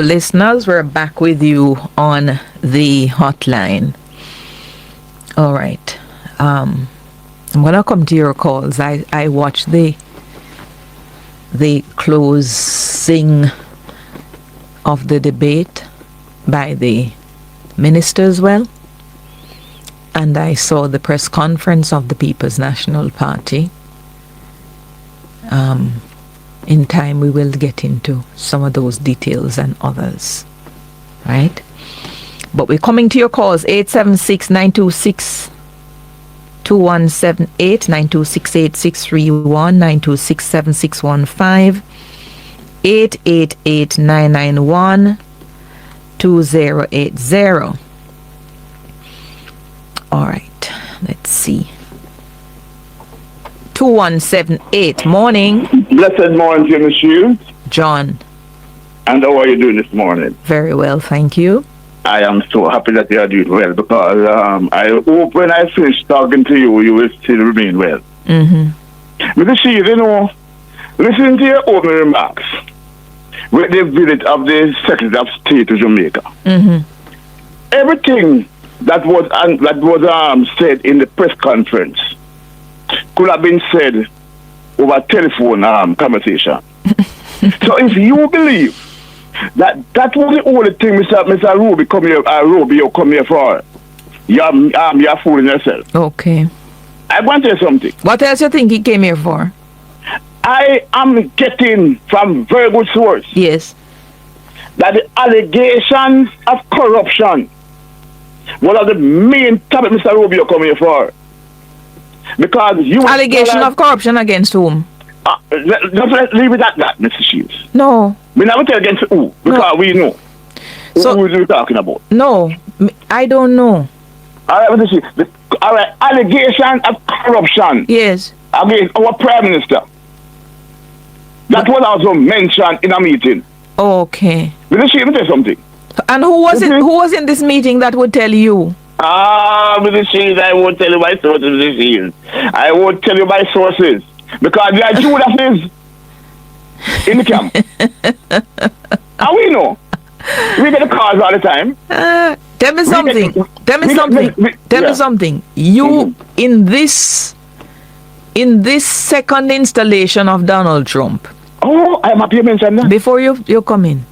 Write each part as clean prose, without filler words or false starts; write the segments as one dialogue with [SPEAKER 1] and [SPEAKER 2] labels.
[SPEAKER 1] Listeners, we're back with you on the hotline. All right. I'm gonna come to your calls. I watched the closing of the debate by the minister as well, and I saw the press conference of the People's National Party. In time we will get into some of those details and others, right? But we're coming to your calls. 876-926-2178, 926-8631, 926-7615, 888-991-2080. All right, let's see. 2178. Morning.
[SPEAKER 2] Blessed morning, Jimmy Shields.
[SPEAKER 1] John.
[SPEAKER 2] And how are you doing this morning?
[SPEAKER 1] Very well, thank you.
[SPEAKER 2] I am so happy that you are doing well because I hope when I finish talking to you, you will still remain well.
[SPEAKER 1] Mm-hmm.
[SPEAKER 2] Mr. Shields, listen to your opening remarks with the visit of the Secretary of State to Jamaica.
[SPEAKER 1] Mm-hmm.
[SPEAKER 2] Everything that was said in the press conference could have been said over telephone conversation. So if you believe that was the only thing Mr. Ruby come here, you come here for, you're fooling yourself.
[SPEAKER 1] Okay.
[SPEAKER 2] I want to tell you something.
[SPEAKER 1] What else you think he came here for?
[SPEAKER 2] I am getting from very good source.
[SPEAKER 1] Yes.
[SPEAKER 2] That the allegations of corruption, one of the main topics Mr. Rubio come here for. Because you
[SPEAKER 1] allegation of corruption against whom?
[SPEAKER 2] Let's leave it at that, Mr. Shields.
[SPEAKER 1] No.
[SPEAKER 2] We never tell against who, because we know
[SPEAKER 1] so,
[SPEAKER 2] who we're talking about.
[SPEAKER 1] No, I don't know.
[SPEAKER 2] All right, Mr. Shields. All right, allegation of corruption.
[SPEAKER 1] Yes.
[SPEAKER 2] Against our Prime Minister. That was also mentioned in a meeting.
[SPEAKER 1] Okay.
[SPEAKER 2] Mr. Shields, let me tell you something.
[SPEAKER 1] And who was it? Who was in this meeting that would tell you?
[SPEAKER 2] Mr. Shields, I won't tell you my sources, Mr. Shields. I won't tell you my sources. Because there are Judases in the camp. And we know. We get the calls all the time.
[SPEAKER 1] Tell me something. Tell me something. You, in this second installation of Donald Trump.
[SPEAKER 2] Oh, I'm happy you mentioned that.
[SPEAKER 1] Before you come in.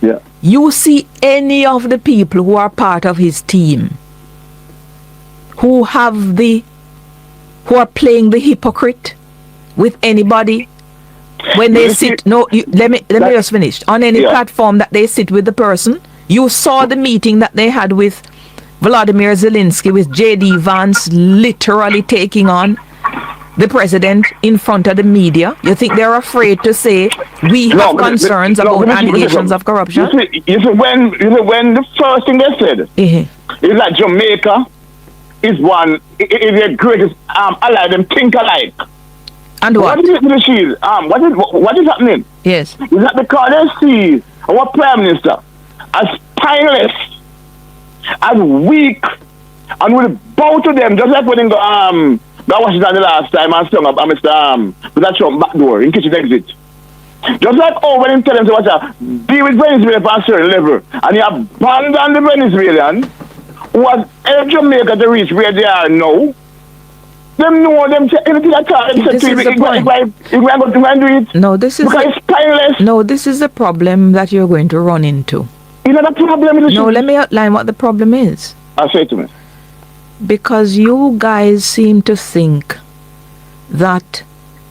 [SPEAKER 2] Yeah.
[SPEAKER 1] You see any of the people who are part of his team who are playing the hypocrite with anybody when they sit? No, let me just finish. On any platform that they sit with the person, you saw the meeting that they had with Vladimir Zelensky, with J.D. Vance literally taking on the president in front of the media. You think they're afraid to say we have concerns about allegations of corruption?
[SPEAKER 2] You see, when the first thing they said is that Jamaica is the greatest ally, them think alike.
[SPEAKER 1] And what?
[SPEAKER 2] What is happening?
[SPEAKER 1] Yes.
[SPEAKER 2] Is that because they see our Prime Minister as spineless, as weak, and will bow to them, just like when they go Washington the last time and stung up Mr. with that Trump back door in kitchen exit. Just like when he tell them to be with Venezuela for a certain level, and he abandoned the Venezuelan who has helped Jamaica to reach where they are now. Them know them anything at all.
[SPEAKER 1] This is the point. No, this is
[SPEAKER 2] because it's spineless.
[SPEAKER 1] No, this is the problem that you're going to run into.
[SPEAKER 2] You know the problem is.
[SPEAKER 1] No, let me outline what the problem is.
[SPEAKER 2] I'll say it to me.
[SPEAKER 1] Because you guys seem to think that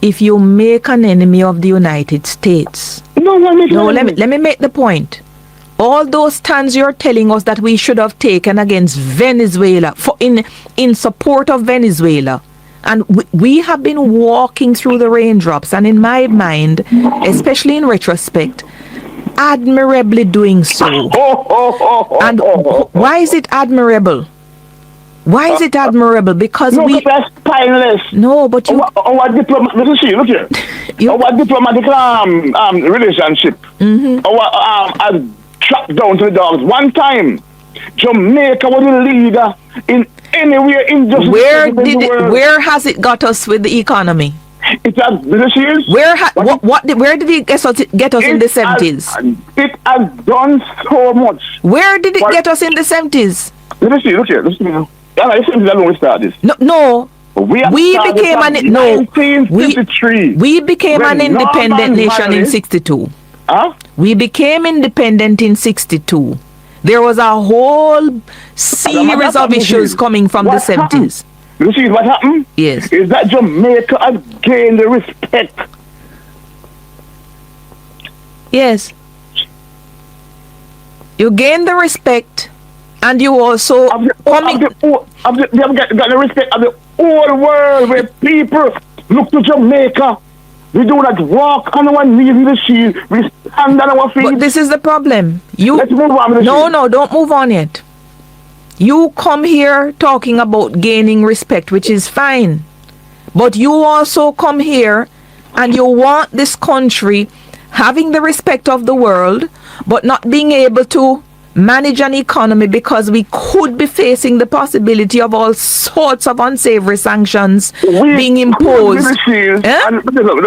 [SPEAKER 1] if you make an enemy of the United States. Let me make the point. All those stands you're telling us that we should have taken against Venezuela in support of Venezuela. And we have been walking through the raindrops, and in my mind, especially in retrospect, admirably doing so. And why is it admirable? Why is it admirable? Because we
[SPEAKER 2] that's spineless.
[SPEAKER 1] No, but you
[SPEAKER 2] our diplomatic look here. Our diplomatic relationship. Has trapped down to the dogs. One time Jamaica was a leader in anywhere in just
[SPEAKER 1] where has it got us with the economy?
[SPEAKER 2] It has, Mr. Shields.
[SPEAKER 1] Where did it get us in the 70s?
[SPEAKER 2] It has done so much.
[SPEAKER 1] Where did it get us in the 70s?
[SPEAKER 2] Let me see. Listen to me. Yeah, the 70s alone we started this.
[SPEAKER 1] No. We became an independent nation in 62.
[SPEAKER 2] Huh?
[SPEAKER 1] We became independent in 62. There was a whole series of issues coming from the 70s.
[SPEAKER 2] You see what happened?
[SPEAKER 1] Yes.
[SPEAKER 2] Is that Jamaica has gained the respect.
[SPEAKER 1] Yes. You gain the respect, and you also
[SPEAKER 2] they have got the respect of the whole world, where people look to Jamaica. We do not walk on our knees in the shield. We stand on our feet.
[SPEAKER 1] But this is the problem.
[SPEAKER 2] Let's move on with the shield.
[SPEAKER 1] No, don't move on yet. You come here talking about gaining respect, which is fine. But you also come here and you want this country having the respect of the world, but not being able to manage an economy because we could be facing the possibility of all sorts of unsavory sanctions being imposed.
[SPEAKER 2] Look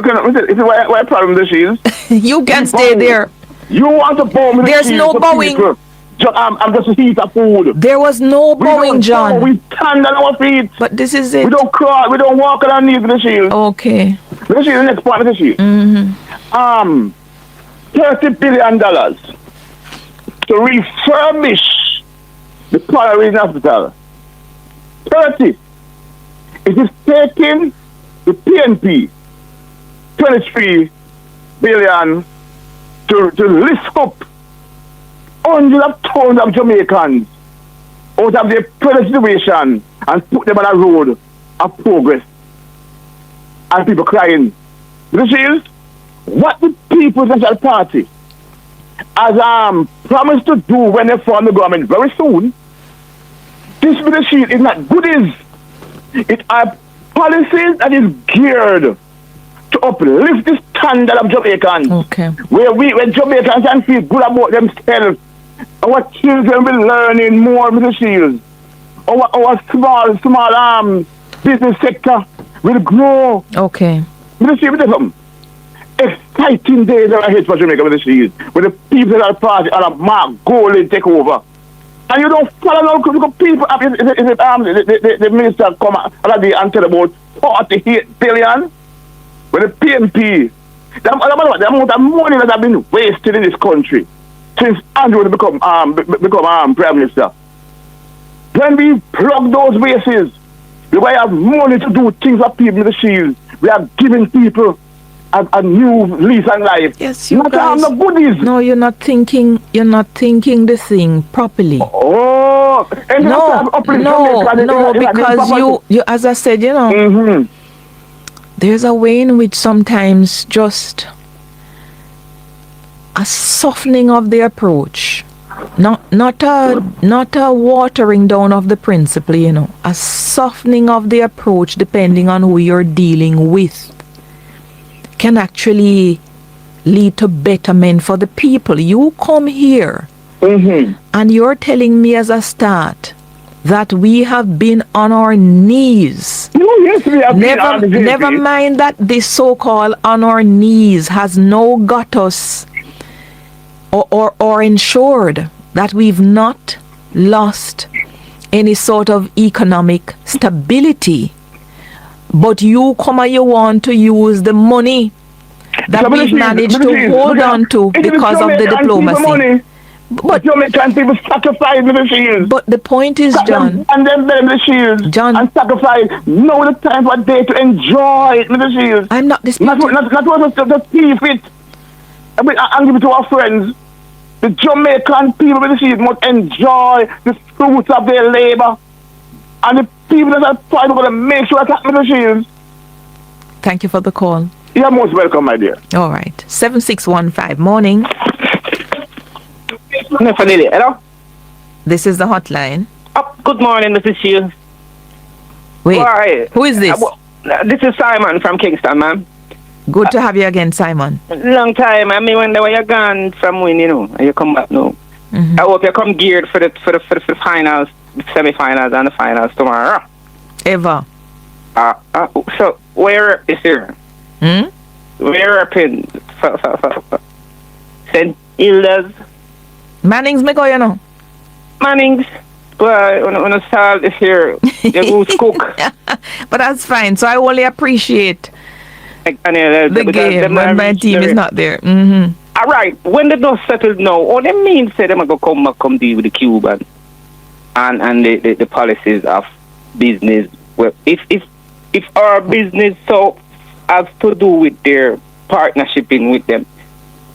[SPEAKER 2] at why problem this is.
[SPEAKER 1] You can stay there.
[SPEAKER 2] You want to bomb the
[SPEAKER 1] There's no bowing.
[SPEAKER 2] People. I'm just a heat of food.
[SPEAKER 1] There was no bowing, John.
[SPEAKER 2] We stand on our feet.
[SPEAKER 1] But this is it.
[SPEAKER 2] We don't crawl. We don't walk on our knees with the shield.
[SPEAKER 1] Okay.
[SPEAKER 2] This is the next part of the shield. $30 billion to refurbish the Paragon Hospital. 30. It is taking the PNP 23 billion to lift up hundreds of thousands of Jamaicans out of their present situation and put them on a road of progress. And people crying. This is what the People's National Party has promised to do when they form the government very soon. This leadership is not goodies. It are policies that is geared to uplift the standard of Jamaicans.
[SPEAKER 1] Okay.
[SPEAKER 2] When Jamaicans can feel good about themselves, our children will be learning more, Mr. Shields. Our small business sector will grow.
[SPEAKER 1] Okay.
[SPEAKER 2] Mr. Shields, exciting days are ahead for Jamaica, Mr. Shields, when the people of the party are a mark goal and take over. And you don't follow no people up. The minister come and tell about 48 billion with the PNP. The amount of money that have been wasted in this country since Andrew become Prime Minister. When we plug those bases, we have money to do things for people in the shield. We are giving people a new lease on life.
[SPEAKER 1] Yes, you guys.
[SPEAKER 2] No goodies.
[SPEAKER 1] No, you're not thinking the thing properly.
[SPEAKER 2] Oh,
[SPEAKER 1] no, because you, as I said, there's a way in which sometimes just a softening of the approach, not a watering down of the principle, a softening of the approach depending on who you're dealing with, can actually lead to betterment for the people. You come here and you're telling me as a start that we have been on our knees.
[SPEAKER 2] Yes, we have
[SPEAKER 1] never mind that this so-called on our knees has now got us or ensured that we've not lost any sort of economic stability. But you come and you want to use the money that we've managed to hold on to because of the diplomacy. But
[SPEAKER 2] Jamaican people sacrifice with the shield.
[SPEAKER 1] But the point is, John.
[SPEAKER 2] And then the shield.
[SPEAKER 1] John.
[SPEAKER 2] And sacrifice. No the time for day to enjoy it with the shield.
[SPEAKER 1] I'm not disputing.
[SPEAKER 2] Not what to thief it. And give it to our friends. The Jamaican people with the shield must enjoy the fruits of their labor. And the people that are trying to make sure that with the shield.
[SPEAKER 1] Thank you for the call.
[SPEAKER 2] You're most welcome, my dear.
[SPEAKER 1] All right. 7615. Morning.
[SPEAKER 3] Hello?
[SPEAKER 1] This is the hotline.
[SPEAKER 3] Oh, good morning, Mrs. Shields.
[SPEAKER 1] Wait,
[SPEAKER 3] Why?
[SPEAKER 1] Who is this?
[SPEAKER 3] This is Simon from Kingston, ma'am.
[SPEAKER 1] Good to have you again, Simon.
[SPEAKER 3] Long time. I mean, when you're gone from when, and you come back now. I hope you come geared for the finals, semi-finals, and the finals tomorrow.
[SPEAKER 1] Ever.
[SPEAKER 3] So, where is here? We're up in St. Hilda's.
[SPEAKER 1] Mannings me go, you know.
[SPEAKER 3] Mannings. Well, when I start this here, the goose cook.
[SPEAKER 1] But that's fine. So I only appreciate the game when my team is not there. Mm-hmm.
[SPEAKER 3] All right. When the dust settles now, all they mean say them go come deal with the Cuban and the policies of business. Well, if our business so has to do with their partnershiping with them,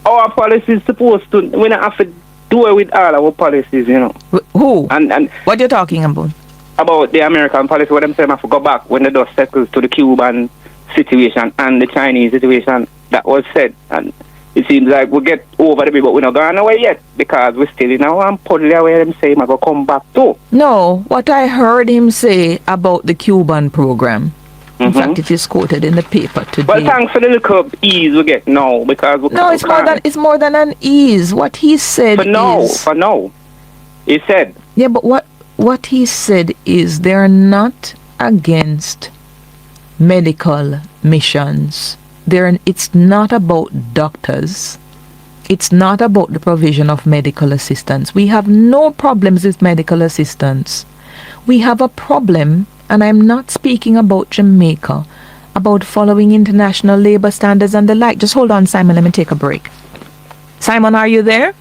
[SPEAKER 3] our policy is supposed to. We don't have to do it with all our policies, you know.
[SPEAKER 1] Who?
[SPEAKER 3] And
[SPEAKER 1] what you're talking about?
[SPEAKER 3] About the American policy. What I'm saying, I have to go back when the dust settles to the Cuban situation and the Chinese situation that was said. And it seems like we get over the bit, but we're not going away yet because we're still in our puddle where them say I'm going to come back too.
[SPEAKER 1] No, what I heard him say about the Cuban program. In fact, it is quoted in the paper today.
[SPEAKER 3] Well, thanks for the little ease we get now because we
[SPEAKER 1] no, it's more than an ease. What he said
[SPEAKER 3] for now, he said.
[SPEAKER 1] Yeah, but what he said is they're not against medical missions. It's not about doctors. It's not about the provision of medical assistance. We have no problems with medical assistance. We have a problem. And I'm not speaking about Jamaica, about following international labor standards and the like. Just hold on, Simon. Let me take a break. Simon, are you there?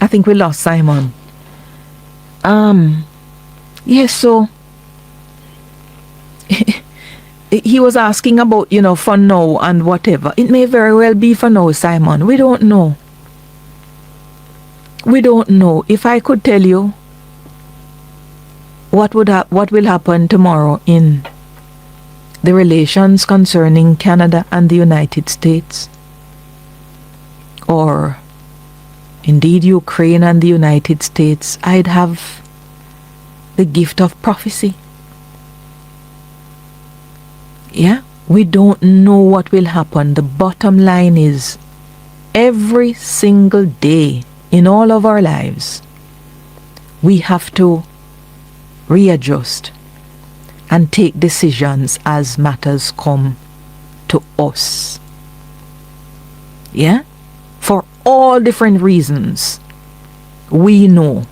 [SPEAKER 1] I think we lost Simon. Yes, so he was asking about, for now and whatever. It may very well be for now, Simon. We don't know. We don't know. If I could tell you what will happen tomorrow in the relations concerning Canada and the United States, or indeed Ukraine and the United States, I'd have the gift of prophecy. Yeah, we don't know what will happen. The bottom line is every single day in all of our lives, we have to readjust and take decisions as matters come to us. Yeah? For all different reasons. We know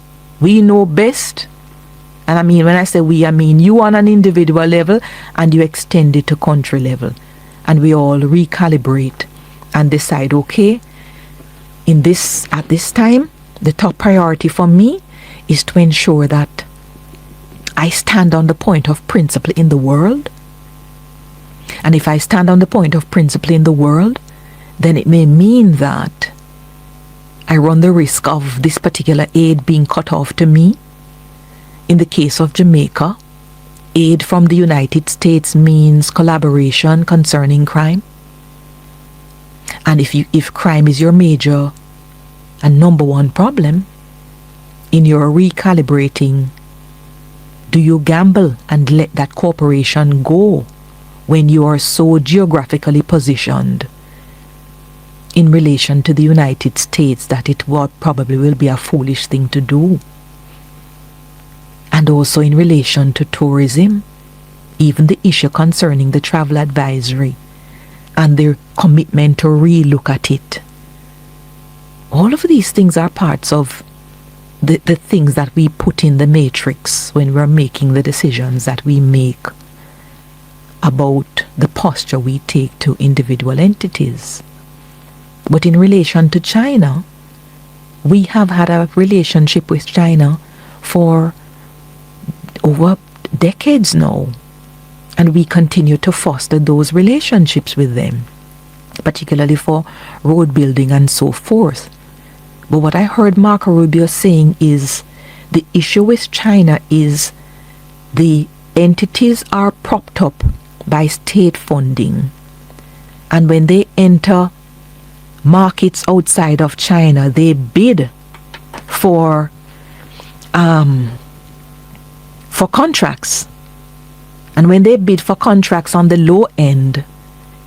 [SPEAKER 1] best. And I mean, when I say we, I mean you on an individual level and you extend it to country level. And we all recalibrate and decide, okay, at this time, the top priority for me is to ensure that I stand on the point of principle in the world. And if I stand on the point of principle in the world, then it may mean that I run the risk of this particular aid being cut off to me. In the case of Jamaica, aid from the United States means collaboration concerning crime. And if crime is your major and number one problem, in your recalibrating, do you gamble and let that corporation go when you are so geographically positioned in relation to the United States that it probably will be a foolish thing to do? And also in relation to tourism, even the issue concerning the travel advisory and their commitment to relook at it. All of these things are parts of the things that we put in the matrix when we're making the decisions that we make about the posture we take to individual entities. But in relation to China, we have had a relationship with China for over decades now, and we continue to foster those relationships with them, particularly for road building and so forth. But what I heard Marco Rubio saying is the issue with China is the entities are propped up by state funding, and when they enter markets outside of China, they bid for contracts. And when they bid for contracts on the low end,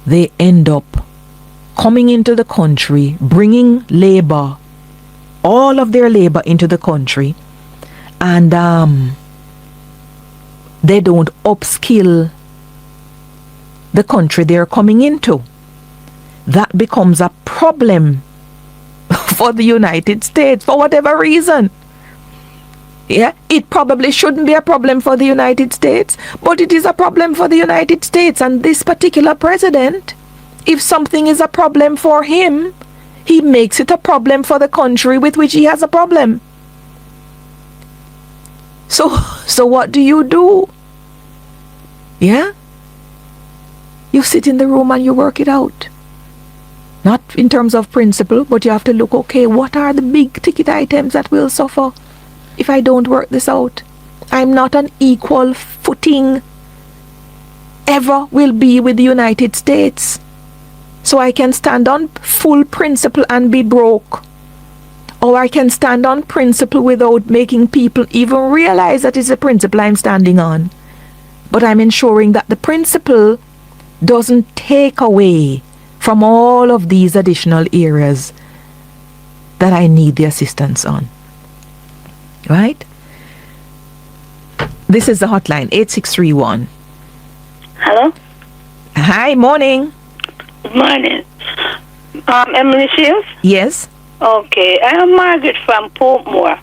[SPEAKER 1] they end up coming into the country, bringing labor, all of their labor into the country, and they don't upskill the country they're coming into. That becomes a problem for the United States for whatever reason. Yeah, it probably shouldn't be a problem for the United States, but it is a problem for the United States. And this particular president, if something is a problem for him, he makes it a problem for the country with which he has a problem. So what do? Yeah? You sit in the room and you work it out. Not in terms of principle, but you have to look, okay, what are the big ticket items that will suffer if I don't work this out? I'm not on equal footing ever will be with the United States. So I can stand on full principle and be broke. Or I can stand on principle without making people even realize that it's a principle I'm standing on. But I'm ensuring that the principle doesn't take away from all of these additional areas that I need the assistance on. Right? This is the hotline, 8631.
[SPEAKER 4] Hello?
[SPEAKER 1] Hi, morning.
[SPEAKER 4] Good morning. Emily Shields?
[SPEAKER 1] Yes.
[SPEAKER 4] Okay, I am Margaret from Portmore.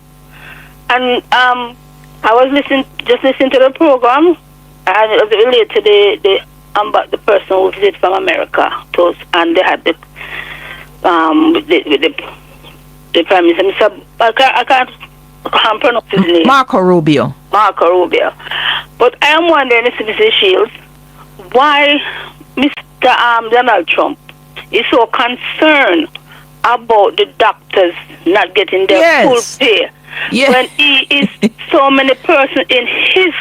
[SPEAKER 4] And I was listening to the program, and it was related to the person who visited from America to us, and they had the Prime Minister. I can't pronounce his name.
[SPEAKER 1] Marco Rubio.
[SPEAKER 4] But I am wondering, Mr. Shields, why Mr. Donald Trump is so concerned about the doctors not getting their full pay when he is so many persons in his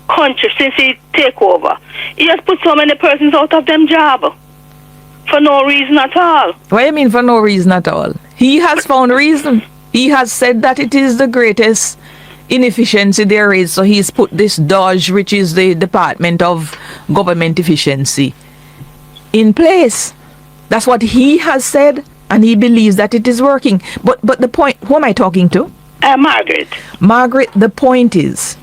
[SPEAKER 4] country since he take over. He has put so many persons out of them job for no reason at all.
[SPEAKER 1] What do you mean for no reason at all? He has found reason. He has said that it is the greatest inefficiency there is, so he's put this DOGE, which is the Department of Government Efficiency, in place. That's what he has said, and he believes that it is working. But the point, who am I talking to?
[SPEAKER 4] Margaret.
[SPEAKER 1] Margaret, the point is,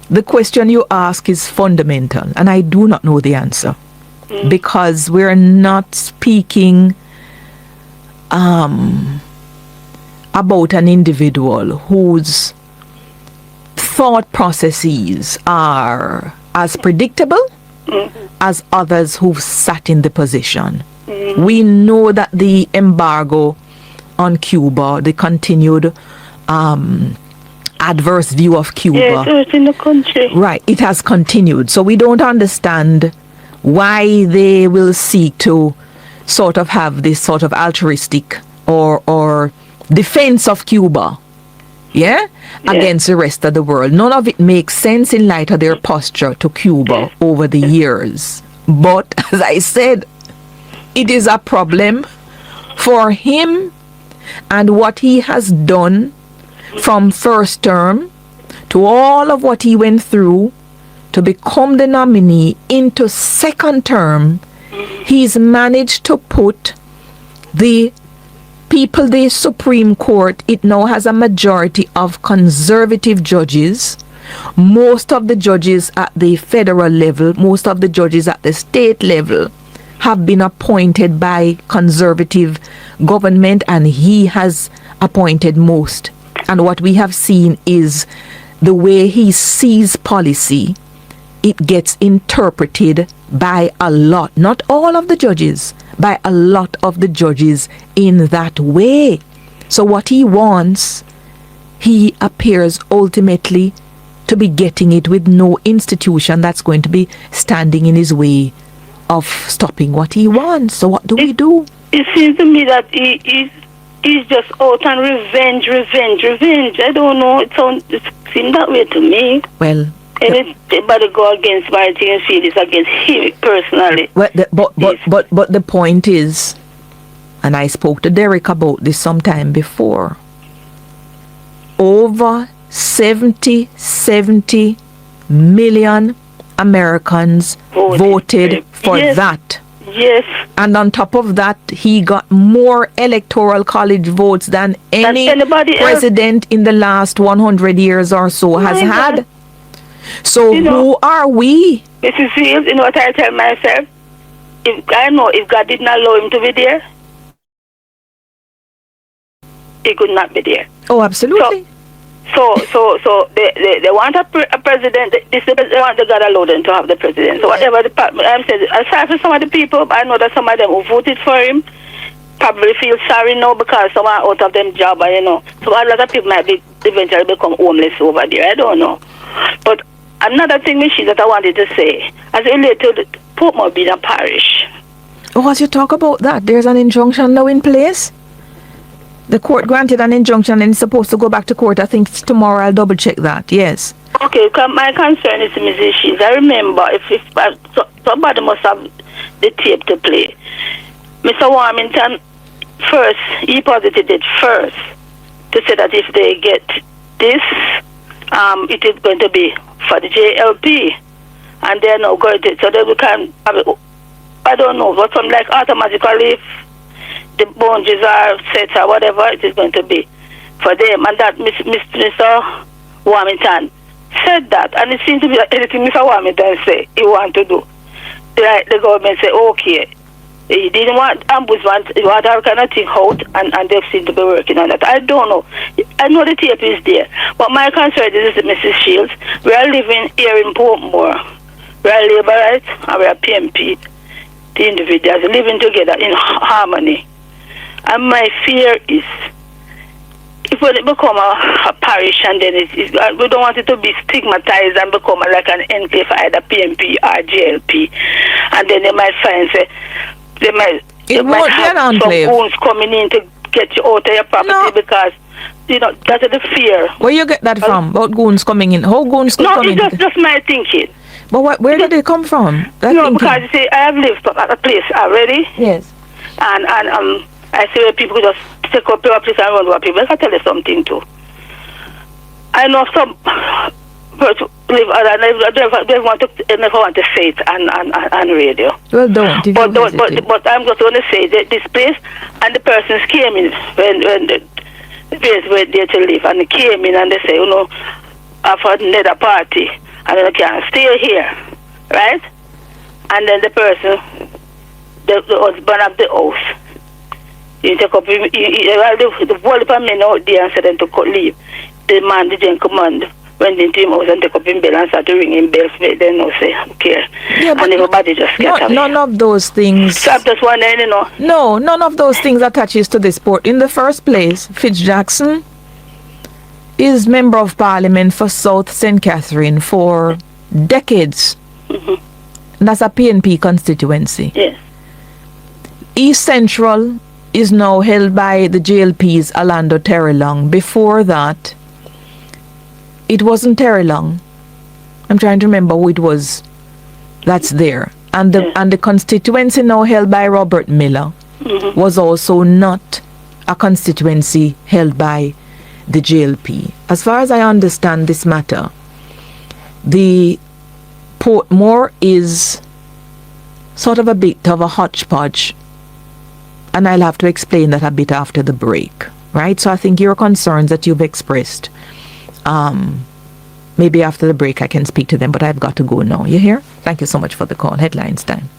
[SPEAKER 1] the question you ask is fundamental, and I do not know the answer. Because we're not speaking about an individual whose thought processes are as predictable as others who've sat in the position. We know that the embargo on Cuba, the continued adverse view of Cuba.
[SPEAKER 4] Yes, it's in the country.
[SPEAKER 1] Right, it has continued. So we don't understand why they will seek to sort of have this sort of altruistic or defense of Cuba, against the rest of the world. None of it makes sense in light of their posture to Cuba over the years. But, as I said, it is a problem for him and what he has done from first term to all of what he went through to become the nominee into second term. He's managed to put the Supreme Court, it now has a majority of conservative judges. Most of the judges at the federal level, most of the judges at the state level have been appointed by conservative government, and he has appointed most. And what we have seen is the way he sees policy, it gets interpreted by a lot, not all of the judges, by a lot of the judges in that way. So what he wants, he appears ultimately to be getting it with no institution that's going to be standing in his way of stopping what he wants. So what do we do?
[SPEAKER 4] It seems to me that he's just out on revenge. I don't know. It seems that way to me.
[SPEAKER 1] Well,
[SPEAKER 4] anybody go against my thing and feel it's against him personally.
[SPEAKER 1] Well, but the point is, and I spoke to Derek about this sometime before, over 70 million Americans voted for that.
[SPEAKER 4] Yes.
[SPEAKER 1] And on top of that, he got more electoral college votes than any president in the last 100 years or so has had. So who are we?
[SPEAKER 4] Mrs. Fields, you know what I tell myself? if God did not allow him to be there, he could not be there.
[SPEAKER 1] Oh, absolutely.
[SPEAKER 4] So they want a president. They want the God allow them to have the president. So whatever I'm saying, aside from some of the people, I know that some of them who voted for him probably feel sorry now because some are out of them job, and so a lot of people might be eventually become homeless over there. I don't know. But another thing, Michelle, that I wanted to say, as it relates to the Portmore being a parish.
[SPEAKER 1] Oh, as you talk about that, there's an injunction now in place. The court granted an injunction and it's supposed to go back to court. I think it's tomorrow. I'll double check that. Yes.
[SPEAKER 4] Okay, my concern is musicians. I remember if somebody must have the tape to play. Mr. Warmington first, he posited it first to say that if they get this, it is going to be for the JLP, and they're not going to. So they can have it. I don't know, but some like automatically if the boundaries are set or whatever, it is going to be for them. And that Mr. Warmington said that, and it seems to be anything Mr. Warmington say he want to do. The government say okay. He didn't want ombudsman, he want all kind of thing out, and they seem to be working on that. I don't know. I know the tape is there, but my concern is Mrs. Shields. We are living here in Portmore. We are labor rights and we are PMP. The individuals living together in harmony. And my fear is, if it become a parish and then we don't want it to be stigmatized and become like an enclave for either PMP or JLP. And then they might find, say, they might have some goons coming in to get you out of your property because, that's the fear.
[SPEAKER 1] Where you get that from, about goons coming in? How goons coming in?
[SPEAKER 4] No, it's just my thinking.
[SPEAKER 1] But where did they come from?
[SPEAKER 4] Because you see, I have lived at a place already.
[SPEAKER 1] Yes.
[SPEAKER 4] And I see where people just take up your place and run over people. I can tell you something too. I know some people live and they never want to say it on radio.
[SPEAKER 1] Well, don't.
[SPEAKER 4] But I'm just going to say that this place and the persons came in when the place were there to live, and they came in and they say, I've had another party and they can't stay here, right? And then the person, the husband of the house, he take up the whole of men out there and said them to leave. The man didn't command. Went into him house and take up him bell and started ringing bells. They no say, okay. Yeah, and everybody just get away.
[SPEAKER 1] None of those things.
[SPEAKER 4] So I'm just wondering,
[SPEAKER 1] No, none of those things attaches to this port. In the first place, Fitzjackson is Member of Parliament for South St. Catherine for decades. Mm-hmm. That's a PNP constituency.
[SPEAKER 4] Yes.
[SPEAKER 1] East Central is now held by the JLP's Orlando Terrelong. Before that, it wasn't Terrelong. I'm trying to remember who it was that's there. And the constituency now held by Robert Miller was also not a constituency held by the JLP. As far as I understand this matter, the Portmore is sort of a bit of a hodgepodge, and I'll have to explain that a bit after the break, right? So I think your concerns that you've expressed, maybe after the break I can speak to them, but I've got to go now. You hear? Thank you so much for the call. Headlines time.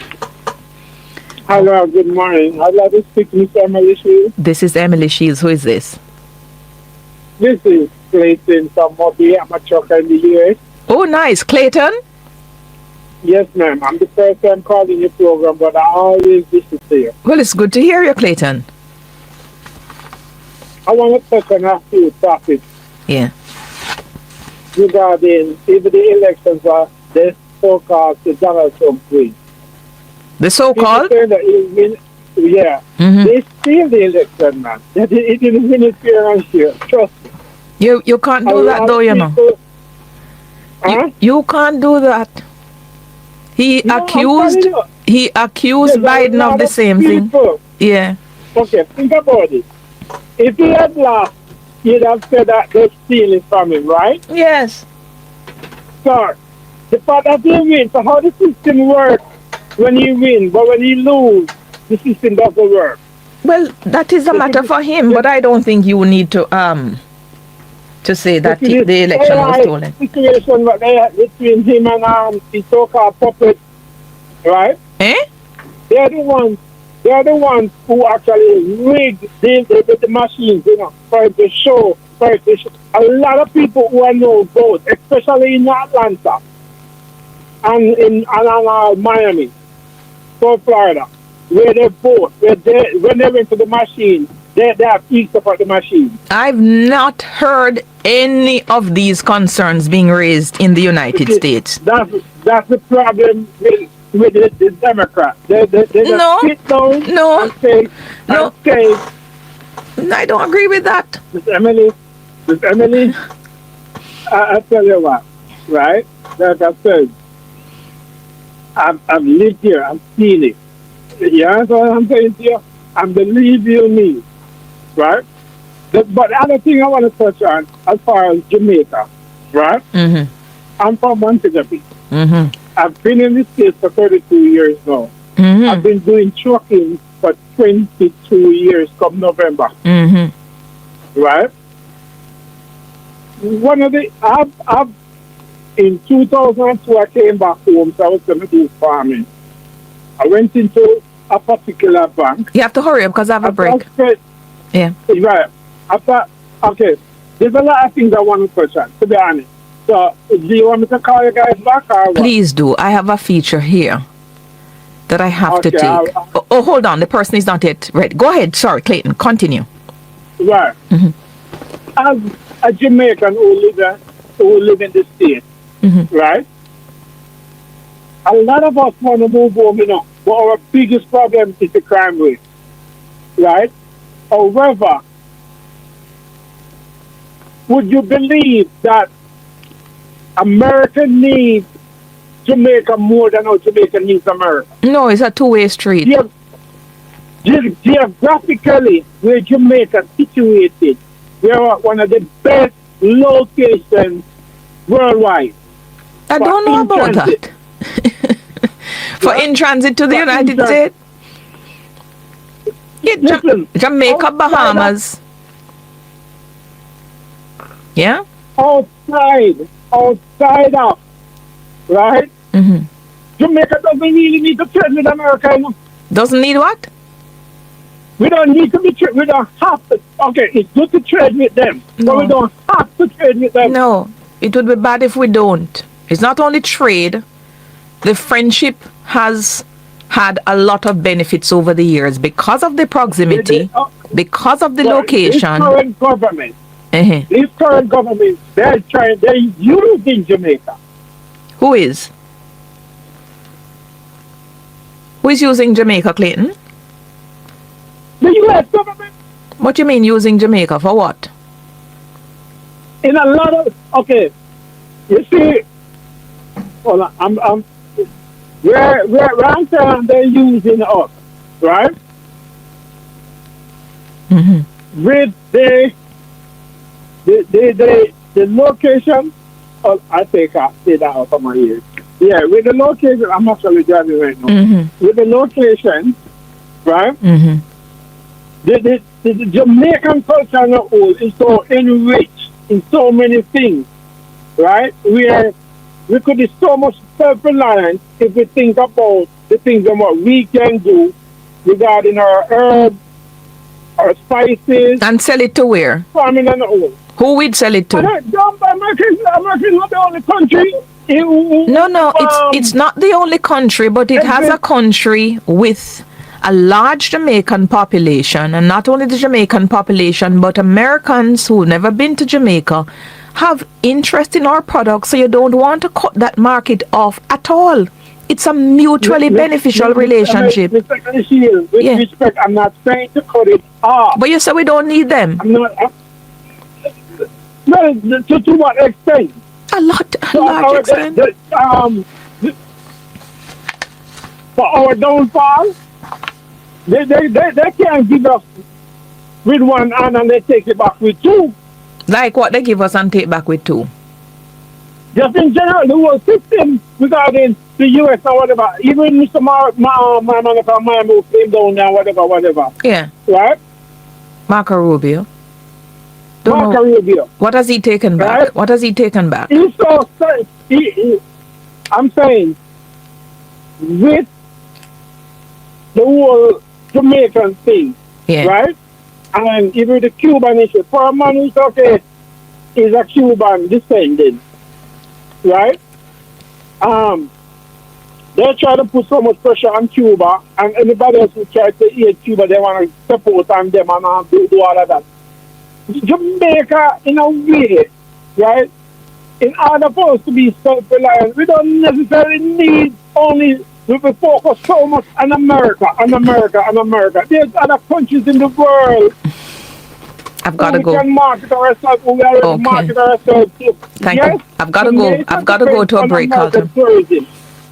[SPEAKER 5] Hello, good morning. I'd like to speak to Mr. Emily Shields.
[SPEAKER 1] This is Emily Shields. Who is this?
[SPEAKER 5] This is Clayton from Mobile. I'm a trucker in the US.
[SPEAKER 1] Oh, nice. Clayton?
[SPEAKER 5] Yes, ma'am. I'm the first time calling your program, but I always listen to you.
[SPEAKER 1] Well, it's good to hear you, Clayton.
[SPEAKER 5] I want to touch on a few topics.
[SPEAKER 1] Yeah.
[SPEAKER 5] Regarding even the elections are the so-called Donald Trump win.
[SPEAKER 1] The so-called?
[SPEAKER 5] Yeah. Mm-hmm. They steal the election, man. It didn't win it fair and fair. Trust me.
[SPEAKER 1] You can't do that, though, you know. You can't do that. He accused Biden of the same thing. Yeah.
[SPEAKER 5] Okay, think about it. If he had lost, he'd have said that they're stealing from him, right?
[SPEAKER 1] Yes.
[SPEAKER 5] So, the fact that he wins, so how the system works when you win, but when you lose, the system doesn't work.
[SPEAKER 1] Well, that is a matter for him, but I don't think you need to say that the election was stolen.
[SPEAKER 5] Situation what they had between him and the so-called puppet, right?
[SPEAKER 1] Eh?
[SPEAKER 5] They're the ones who actually rig the machines, for it to show, a lot of people who are no vote, especially in Atlanta and in Miami, South Florida, where they vote, when they went to the machine, they have peaked up at the machine.
[SPEAKER 1] I've not heard any of these concerns being raised in the United States.
[SPEAKER 5] That's the problem with the Democrats. They just sit down and say,
[SPEAKER 1] I don't agree with that.
[SPEAKER 5] Miss Emily, I tell you what, right? Like I said, I've lived here, I've seen it. You understand what I'm saying to you? And believe you me, right? But the other thing I want to touch on, as far as Jamaica, right?
[SPEAKER 1] Mm-hmm.
[SPEAKER 5] I'm from Montego Bay.
[SPEAKER 1] Mm-hmm.
[SPEAKER 5] I've been in the States for 32 years now.
[SPEAKER 1] Mm-hmm.
[SPEAKER 5] I've been doing trucking for 22 years come November.
[SPEAKER 1] Mm-hmm.
[SPEAKER 5] Right? I've in 2002 I came back home, so I was going to do farming. I went into a particular bank.
[SPEAKER 1] You have to hurry up because I have a break. Yeah.
[SPEAKER 5] Right. Okay. There's a lot of things I want to touch on, to be honest. So, do you want me to call you guys back or what?
[SPEAKER 1] Please do. I have a feature here that I have to take. Hold on. The person is not yet ready. Go ahead. Sorry, Clayton. Continue.
[SPEAKER 5] Right.
[SPEAKER 1] Mm-hmm.
[SPEAKER 5] As a Jamaican who live in the States, right? A lot of us want to move home, but our biggest problem is the crime rate, right? However, would you believe that America needs Jamaica more than how Jamaica needs America?
[SPEAKER 1] No, it's a two-way street.
[SPEAKER 5] Geographically, where Jamaica is situated, we are one of the best locations worldwide.
[SPEAKER 1] I don't know about that. For in transit to the United States? Yeah, Jamaica, Bahamas. Yeah?
[SPEAKER 5] Outside of, right?
[SPEAKER 1] Mm-hmm.
[SPEAKER 5] Jamaica doesn't really need to trade with America.
[SPEAKER 1] Doesn't need what?
[SPEAKER 5] We don't need to be trade. We don't have to. Okay, it's good to trade with them, but we don't have to trade with them.
[SPEAKER 1] No, it would be bad if we don't. It's not only trade. The friendship has had a lot of benefits over the years because of the proximity, because of the location.
[SPEAKER 5] This current government, they're using Jamaica.
[SPEAKER 1] Who is? Who is using Jamaica, Clayton?
[SPEAKER 5] The US government.
[SPEAKER 1] What do you mean using Jamaica? For what?
[SPEAKER 5] In a lot of, okay, you see, well, where I'm saying they're using us, right?
[SPEAKER 1] Mm-hmm.
[SPEAKER 5] With the location, I say that out of my ears. Yeah, with the location, I'm actually driving right now.
[SPEAKER 1] Mm-hmm.
[SPEAKER 5] With the location, right?
[SPEAKER 1] Mm-hmm.
[SPEAKER 5] The Jamaican culture on the whole is so enriched in so many things, right? We could be so much self-reliant if we think about the things and what we can do regarding our herbs, our spices.
[SPEAKER 1] And sell it to where?
[SPEAKER 5] Farming and all.
[SPEAKER 1] Who would sell it to?
[SPEAKER 5] America is not the only country.
[SPEAKER 1] No, it's not the only country, but it has a country with a large Jamaican population, and not only the Jamaican population, but Americans who've never been to Jamaica have interest in our products, so you don't want to cut that market off at all. It's a mutually beneficial relationship.
[SPEAKER 5] With respect, I'm not trying to cut it off.
[SPEAKER 1] But you say we don't need them.
[SPEAKER 5] I'm not. Well, to what extent?
[SPEAKER 1] A large extent.
[SPEAKER 5] For our downfall, they can't give us with one hand and they take it back with two.
[SPEAKER 1] Like what they give us and take back with two?
[SPEAKER 5] Just in general, the whole system regarding the US or whatever. Even Mr. my man from Miami came down there, whatever.
[SPEAKER 1] Yeah.
[SPEAKER 5] Right?
[SPEAKER 1] Marco Rubio.
[SPEAKER 5] Rubio.
[SPEAKER 1] What has he taken back?
[SPEAKER 5] Right?
[SPEAKER 1] What has he taken back?
[SPEAKER 5] He's so I'm saying, with the whole Jamaican thing,
[SPEAKER 1] Yeah.
[SPEAKER 5] right? And even the Cuban issue. For a man who's okay, is a Cuban descendant, right? They try to put so much pressure on Cuba, and anybody else who try to hate Cuba, they want to support on them and do all of that. Jamaica, in a way, right? In order for us to be self-reliant, we don't necessarily need only to focus so much on America, on America, on America. There's other countries in the world.
[SPEAKER 1] I've got to go.
[SPEAKER 5] We can market ourselves. We already market ourselves.
[SPEAKER 1] Thank you. I've got to go. I've got to go to a break, Carlton.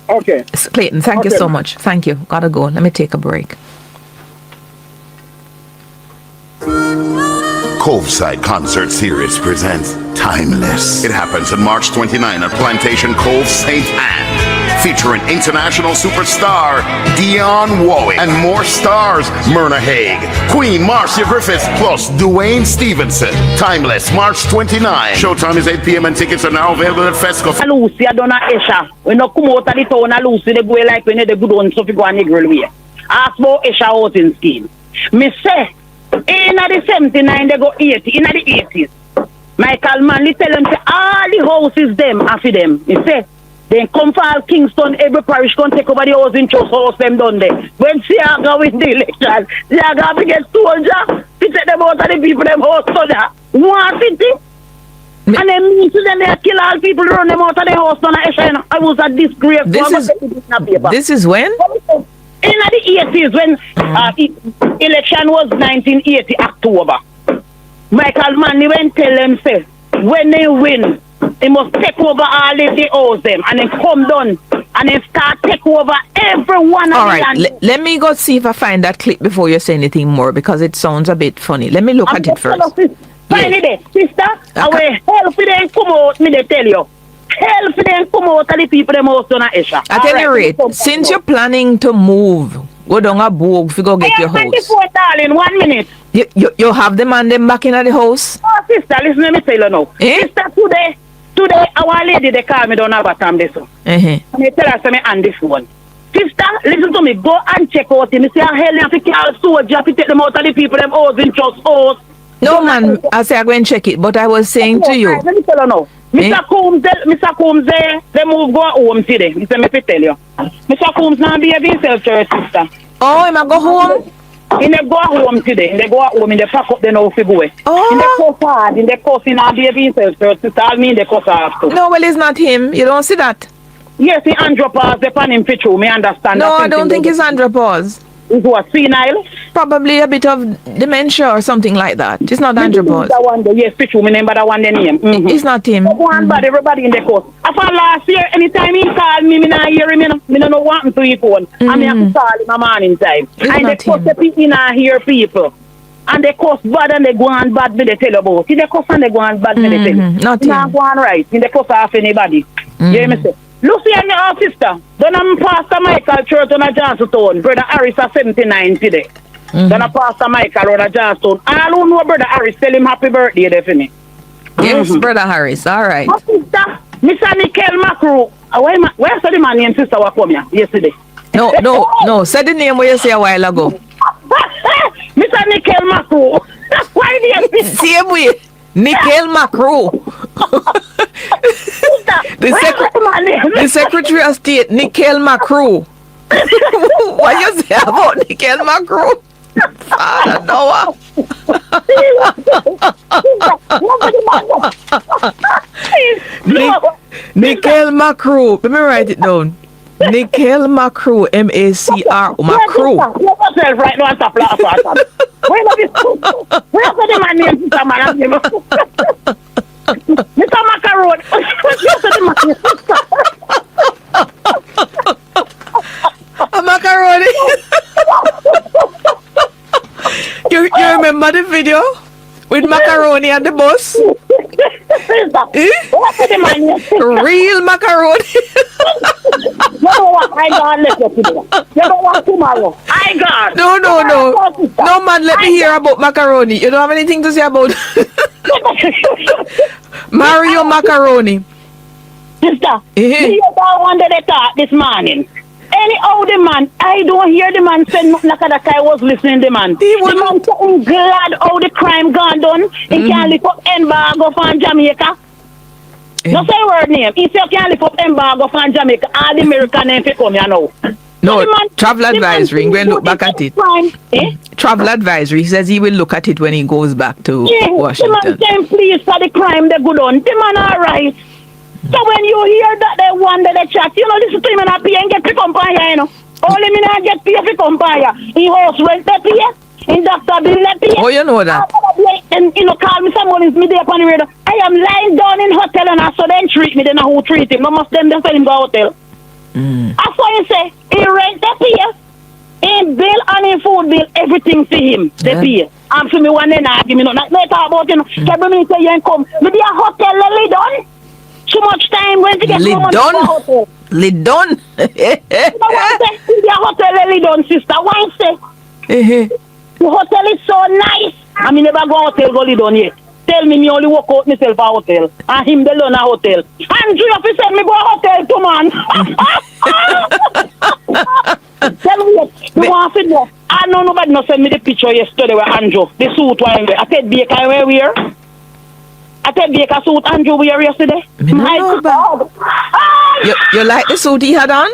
[SPEAKER 5] Okay.
[SPEAKER 1] Clayton, thank you so much. Thank you. Got to go. Let me take a break.
[SPEAKER 6] Coveside Concert Series presents Timeless. It happens on March 29 at Plantation Cove, St. Anne, featuring international superstar Dionne Warwick and more stars: Myrna Hague, Queen Marcia Griffiths, plus Dwayne Stevenson. Timeless, March 29. Showtime is 8 p.m. and tickets are now available at Fesco.
[SPEAKER 7] Lucy, I don't know Esha. When you come out of the town, Lucy, they go like when they good one, so if you go on the girl way. Ask about Esha out in scheme. Me say, in the 79, they go 80. In the 80s, Michael Manley tell them, say, all the houses them, after them. He say, they come for Kingston, every parish can take over the house in Trust House, them done there. When Siaga win the election, Siaga begins soldier, to take them out of the people, them house, so that. One city. And then mean to them, they kill all people, run them out of the house, and I was a disgrace.
[SPEAKER 1] This is when?
[SPEAKER 7] In the 80s, when election was 1980 October, Michael Manley went tell them, say, when they win, they must take over all the house them, and then come down, and then start take over everyone.
[SPEAKER 1] All right, let me go see if I find that clip before you say anything more, because it sounds a bit funny. Let me look at it first.
[SPEAKER 7] Find it, sister. I will help them come out, me they tell you. Help them come out of the people them house on Esha.
[SPEAKER 1] At any rate, since you're planning to move, go down a book if you go get your house.
[SPEAKER 7] 24, darling, 1 minute.
[SPEAKER 1] You have them and them back in the house?
[SPEAKER 7] Oh, sister, listen to me tell you now. Sister, today, our lady, they call me down a bottom this one. And they tell us me on this one. Sister, listen to me, go and check out him. Say, hell, you have to call soldier to take them out of the people them house in Trust House.
[SPEAKER 1] No, man, I say I go and check it, but I was saying to you.
[SPEAKER 7] Let me tell you now. Mr. Combs, they move go home today. Me tell you. Mr. Combs now behave himself to her sister.
[SPEAKER 1] Oh, him a go home?
[SPEAKER 7] He go home today. They go home in the pack up the now for go.
[SPEAKER 1] Oh.
[SPEAKER 7] In the course hard, in the course he now behave himself to her sister. I mean the course after.
[SPEAKER 1] No, well, it's not him. You don't see that?
[SPEAKER 7] Yes, he andropause upon him for true. Me understand.
[SPEAKER 1] No, I don't think it's andropause.
[SPEAKER 7] Is what, senile?
[SPEAKER 1] Probably a bit of dementia or something like that. It's not andropause.
[SPEAKER 7] That one, yes, picture me remember that one the name.
[SPEAKER 1] It's not him.
[SPEAKER 7] One body, everybody in the course. After last year, anytime he called me, me not hear him. Me don't know what happened to his phone. And me have to call him a morning time. And the course the people not hear people. And they course bad and they go on bad, me they tell about. In the course and they go on bad, me they tell you.
[SPEAKER 1] Not him.
[SPEAKER 7] Not go on right. In the course of anybody. You hear me say? Lucy and your sister, done Pastor Michael Church on a Johnstown. Brother Harris are 79 today. Done a Pastor Michael on a Johnstown. All who know Brother Harris, tell him happy birthday there for me.
[SPEAKER 1] Yes, Brother Harris, all right.
[SPEAKER 7] My sister, Mr. Nickel Macro. Where's the man and sister who come here yesterday?
[SPEAKER 1] No. Say the name what you say a while ago.
[SPEAKER 7] Mr. Nickel Macro. Why do you
[SPEAKER 1] same way? Nickel Macro. The Secretary of State, Nickel Macro. What you say about Nickel Macro? Father Noah. Nickel Macro. Let me write it down. Nickel Macro, M-A-C-R, Macro.
[SPEAKER 7] Right now, stop laughing. Where's the man named Mr. Man? Mr. Macaron.
[SPEAKER 1] A macaroni. You remember the video with macaroni at the bus? Real macaroni.
[SPEAKER 7] I got tomorrow. I got.
[SPEAKER 1] No, man, let me hear about macaroni. You don't have anything to say about Mario Macaroni.
[SPEAKER 7] Sister, you don't want to talk this morning. anyhow, the man, I don't hear the man say nothing like that. I was listening to the man. The man saying glad how the crime gone done. He can't lift up embargo from Jamaica. No say word name. He say can't lift up embargo from Jamaica. All the American name come here now.
[SPEAKER 1] No,
[SPEAKER 7] so man,
[SPEAKER 1] travel advisory. When look back at it. Travel advisory. He says he will look at it when he goes back to Washington.
[SPEAKER 7] The man saying please for the crime they good on. The man alright. So when you hear that they wonder the chat, you know, this is him and I pay and get to come by here, you know. Only me not get pay to come by here. In house rent they pay, in doctor bill they pay.
[SPEAKER 1] Oh, you know that.
[SPEAKER 7] And you know, call me someone is me there upon the radio. I am lying down in hotel and I saw them treat me, then who treat him. No must them tell him go hotel. That's why you say, he rent they pay. In bill and in food bill, everything for him. They pay. And for me one day now, give me no talk about, you know, every minute say you ain't come. Me be a hotel lily done. Too much time when to get
[SPEAKER 1] Lidon. Lidon.
[SPEAKER 7] The hotel Lidon, sister. Why say? The hotel is so nice. I mean, never go hotel go Lidon yet. Tell me only walk out myself a hotel. And him alone a hotel. And you have to send me go a hotel too, man. Tell me what. You want to know? I know nobody no send me the picture yesterday with Andrew. The suit where I said Baker where we are. I said Baker suit Andrew wear yesterday. My God.
[SPEAKER 1] You like the suit he had on?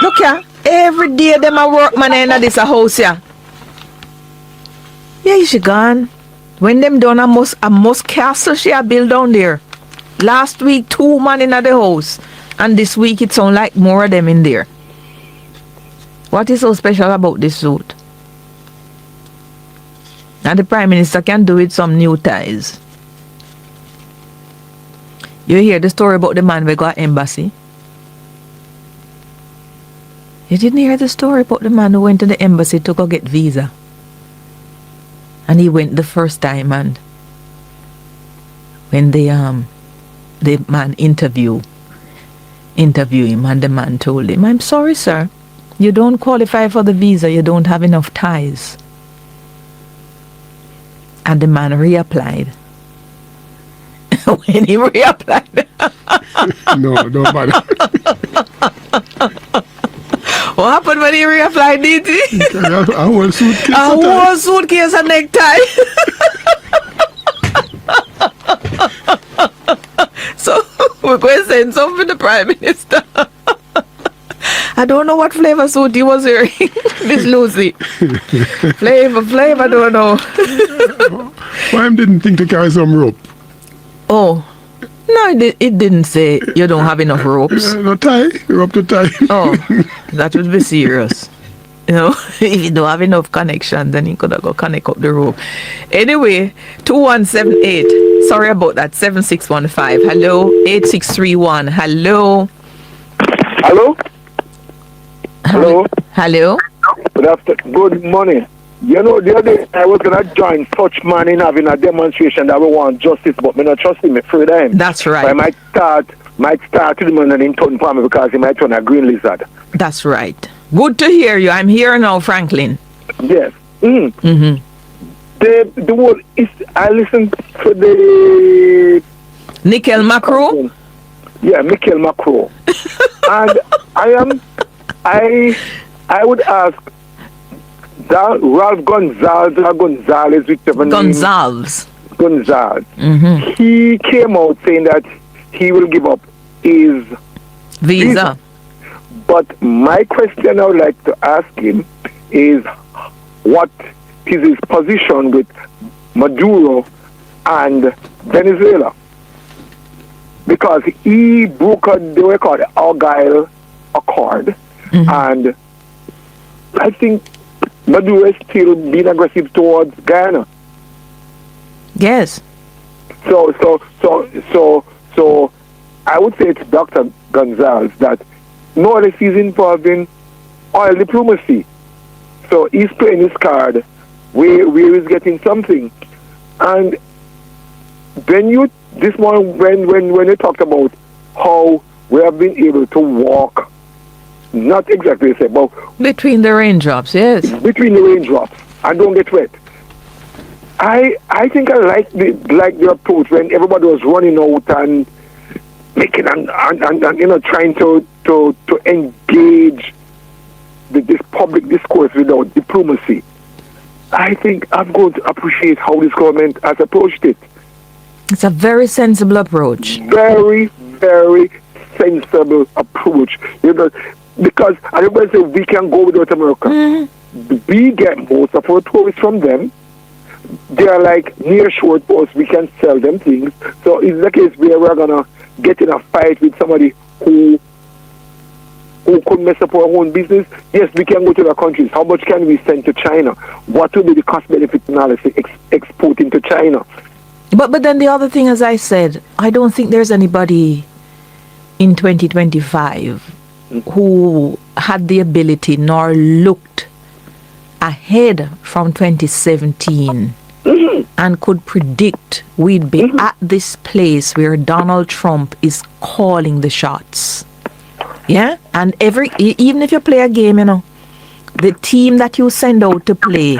[SPEAKER 1] Look here. Every day them a work man in this a house here. Yeah, she gone. When them done a must castle she a build down there. Last week 2 man in the house. And this week it sound like more of them in there. What is so special about this suit? And the Prime Minister can do with some new ties. You hear the story about the man we got embassy? You didn't hear the story about the man who went to the embassy to go get visa? And he went the first time, and when the man interview him, and the man told him, "I'm sorry, sir, you don't qualify for the visa, you don't have enough ties." And the man reapplied. When he reapplied.
[SPEAKER 8] No, don't bother.
[SPEAKER 1] What happened when he reapplied, DT?
[SPEAKER 8] A whole suitcase.
[SPEAKER 1] A whole suitcase and necktie. So we're going to send some for the Prime Minister. I don't know what flavor suit he was wearing. Miss Lucy. Flavor, I don't know.
[SPEAKER 8] Why didn't think to carry some rope?
[SPEAKER 1] Oh. No, it didn't say you don't have enough ropes.
[SPEAKER 8] No tie. Rope to tie.
[SPEAKER 1] Oh, that would be serious. You know, if you don't have enough connection, then you could have go connect up the rope. Anyway, 2178. Sorry about that. 7615. Hello. 8631. Hello.
[SPEAKER 2] Hello? Hello?
[SPEAKER 1] Hello?
[SPEAKER 2] Good morning. You know, the other day I was going to join such man in having a demonstration that we want justice, but me not trust him, me afraid of him.
[SPEAKER 1] That's right.
[SPEAKER 2] So I might start to the man and in turn for me because he might turn a green lizard.
[SPEAKER 1] That's right. Good to hear you. I'm here now, Franklin.
[SPEAKER 2] Yes. The word is, I listened to the...
[SPEAKER 1] Nickel Macro?
[SPEAKER 2] Yeah, Nickel Macro. And I would ask Ralph Gonzalez or Gonzalez, whichever name.
[SPEAKER 1] Gonzalez.
[SPEAKER 2] He came out saying that he will give up his
[SPEAKER 1] visa.
[SPEAKER 2] But my question I would like to ask him is what is his position with Maduro and Venezuela? Because he broke the record, Argyle Accord, and I think Maduro is still being aggressive towards Guyana.
[SPEAKER 1] Yes.
[SPEAKER 2] So I would say to Dr. Gonzalez that more or less he's involved in oil diplomacy. So he's playing his card where he's getting something. And then this morning when you talked about how we have been able to walk, not exactly the same, but
[SPEAKER 1] between the raindrops, yes.
[SPEAKER 2] Between the raindrops and don't get wet. I think I like the approach when everybody was running out and making and trying to to engage this public discourse without diplomacy. I think I'm going to appreciate how this government has approached it.
[SPEAKER 1] It's a very sensible approach.
[SPEAKER 2] Very, very sensible approach. You know, because everybody says we can go without America. We get most of our tourists from them. They are like near shore to us. We can sell them things. So it's the case where we're gonna get in a fight with somebody who could mess up our own business. Yes, we can go to other countries. How much can we send to China? What will be the cost-benefit analysis exporting to China?
[SPEAKER 1] But then the other thing, as I said, I don't think there's anybody in 2025 who had the ability nor looked ahead from 2017 and could predict we'd be at this place where Donald Trump is calling the shots. Yeah? And even if you play a game, you know, the team that you send out to play,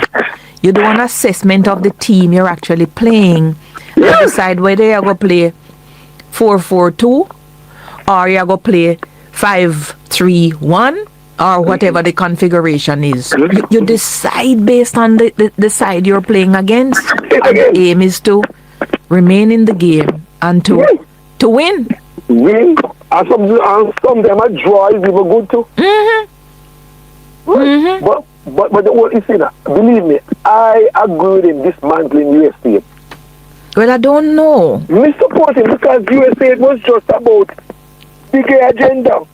[SPEAKER 1] you do an assessment of the team you're actually playing and decide whether you're going to play 4-4-2 or you're going to play 5-3-1 or whatever the configuration is. You decide based on the side you're playing against. And the aim is to remain in the game and to win.
[SPEAKER 2] Win. And some of them are draw is even good too. But the whole thing, believe me, I agree with him dismantling USA.
[SPEAKER 1] Well, I don't know.
[SPEAKER 2] We support him because USA was just about bigger agenda.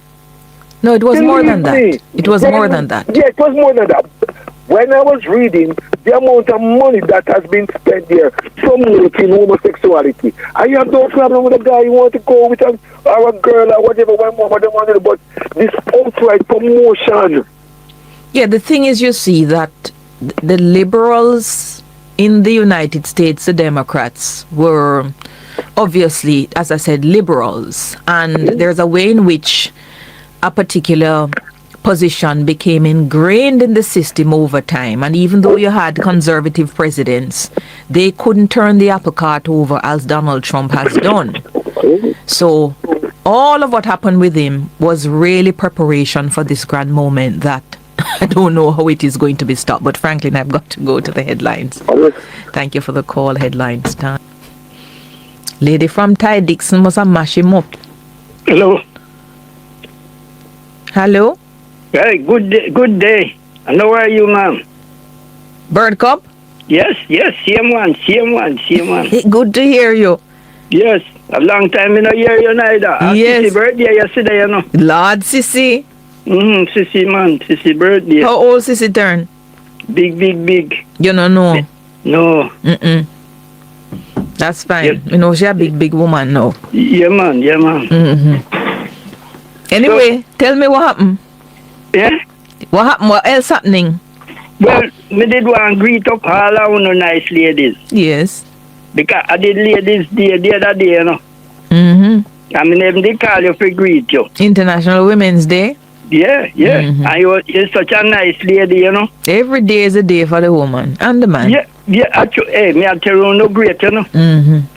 [SPEAKER 1] No, it was more than that. It was more than that.
[SPEAKER 2] Yeah, it was more than that. When I was reading the amount of money that has been spent there promoting homosexuality, I have no problem with a guy who want to go with or a girl or whatever, what they want to do, but this outright promotion.
[SPEAKER 1] Yeah, the thing is, you see that the liberals in the United States, the Democrats, were obviously, as I said, liberals. And there's a way in which a particular position became ingrained in the system over time. And even though you had conservative presidents, they couldn't turn the apple cart over as Donald Trump has done. So all of what happened with him was really preparation for this grand moment that I don't know how it is going to be stopped. But Franklin, I've got to go to the headlines. Thank you for the call, headlines time. Lady from Ty Dixon must have mashed him up.
[SPEAKER 9] Hello.
[SPEAKER 1] Hello?
[SPEAKER 9] Hey, good day. And how are you, ma'am?
[SPEAKER 1] Bird Cup?
[SPEAKER 9] Yes, same one.
[SPEAKER 1] Good to hear you.
[SPEAKER 9] Yes, a long time I don't hear you neither.
[SPEAKER 1] Yes.
[SPEAKER 9] Sissy birthday yesterday, you know.
[SPEAKER 1] Lord Sissy.
[SPEAKER 9] Sissy, man. Sissy birthday.
[SPEAKER 1] How old Sissy turn?
[SPEAKER 9] Big.
[SPEAKER 1] You don't know?
[SPEAKER 9] No.
[SPEAKER 1] That's fine.
[SPEAKER 9] Yes.
[SPEAKER 1] You know, she's a big woman now.
[SPEAKER 9] Yeah, man.
[SPEAKER 1] Anyway, tell me what happened.
[SPEAKER 9] Yeah?
[SPEAKER 1] What happened? What else happening?
[SPEAKER 9] Well, me did want to greet up all our nice ladies.
[SPEAKER 1] Yes.
[SPEAKER 9] Because I did ladies day the other day, you know. I mean, they call you for greet you.
[SPEAKER 1] International Women's Day?
[SPEAKER 9] Yeah. And you're such a nice lady, you know.
[SPEAKER 1] Every day is a day for the woman and the man.
[SPEAKER 9] Yeah, actually, hey, me I tell you, no great, you know.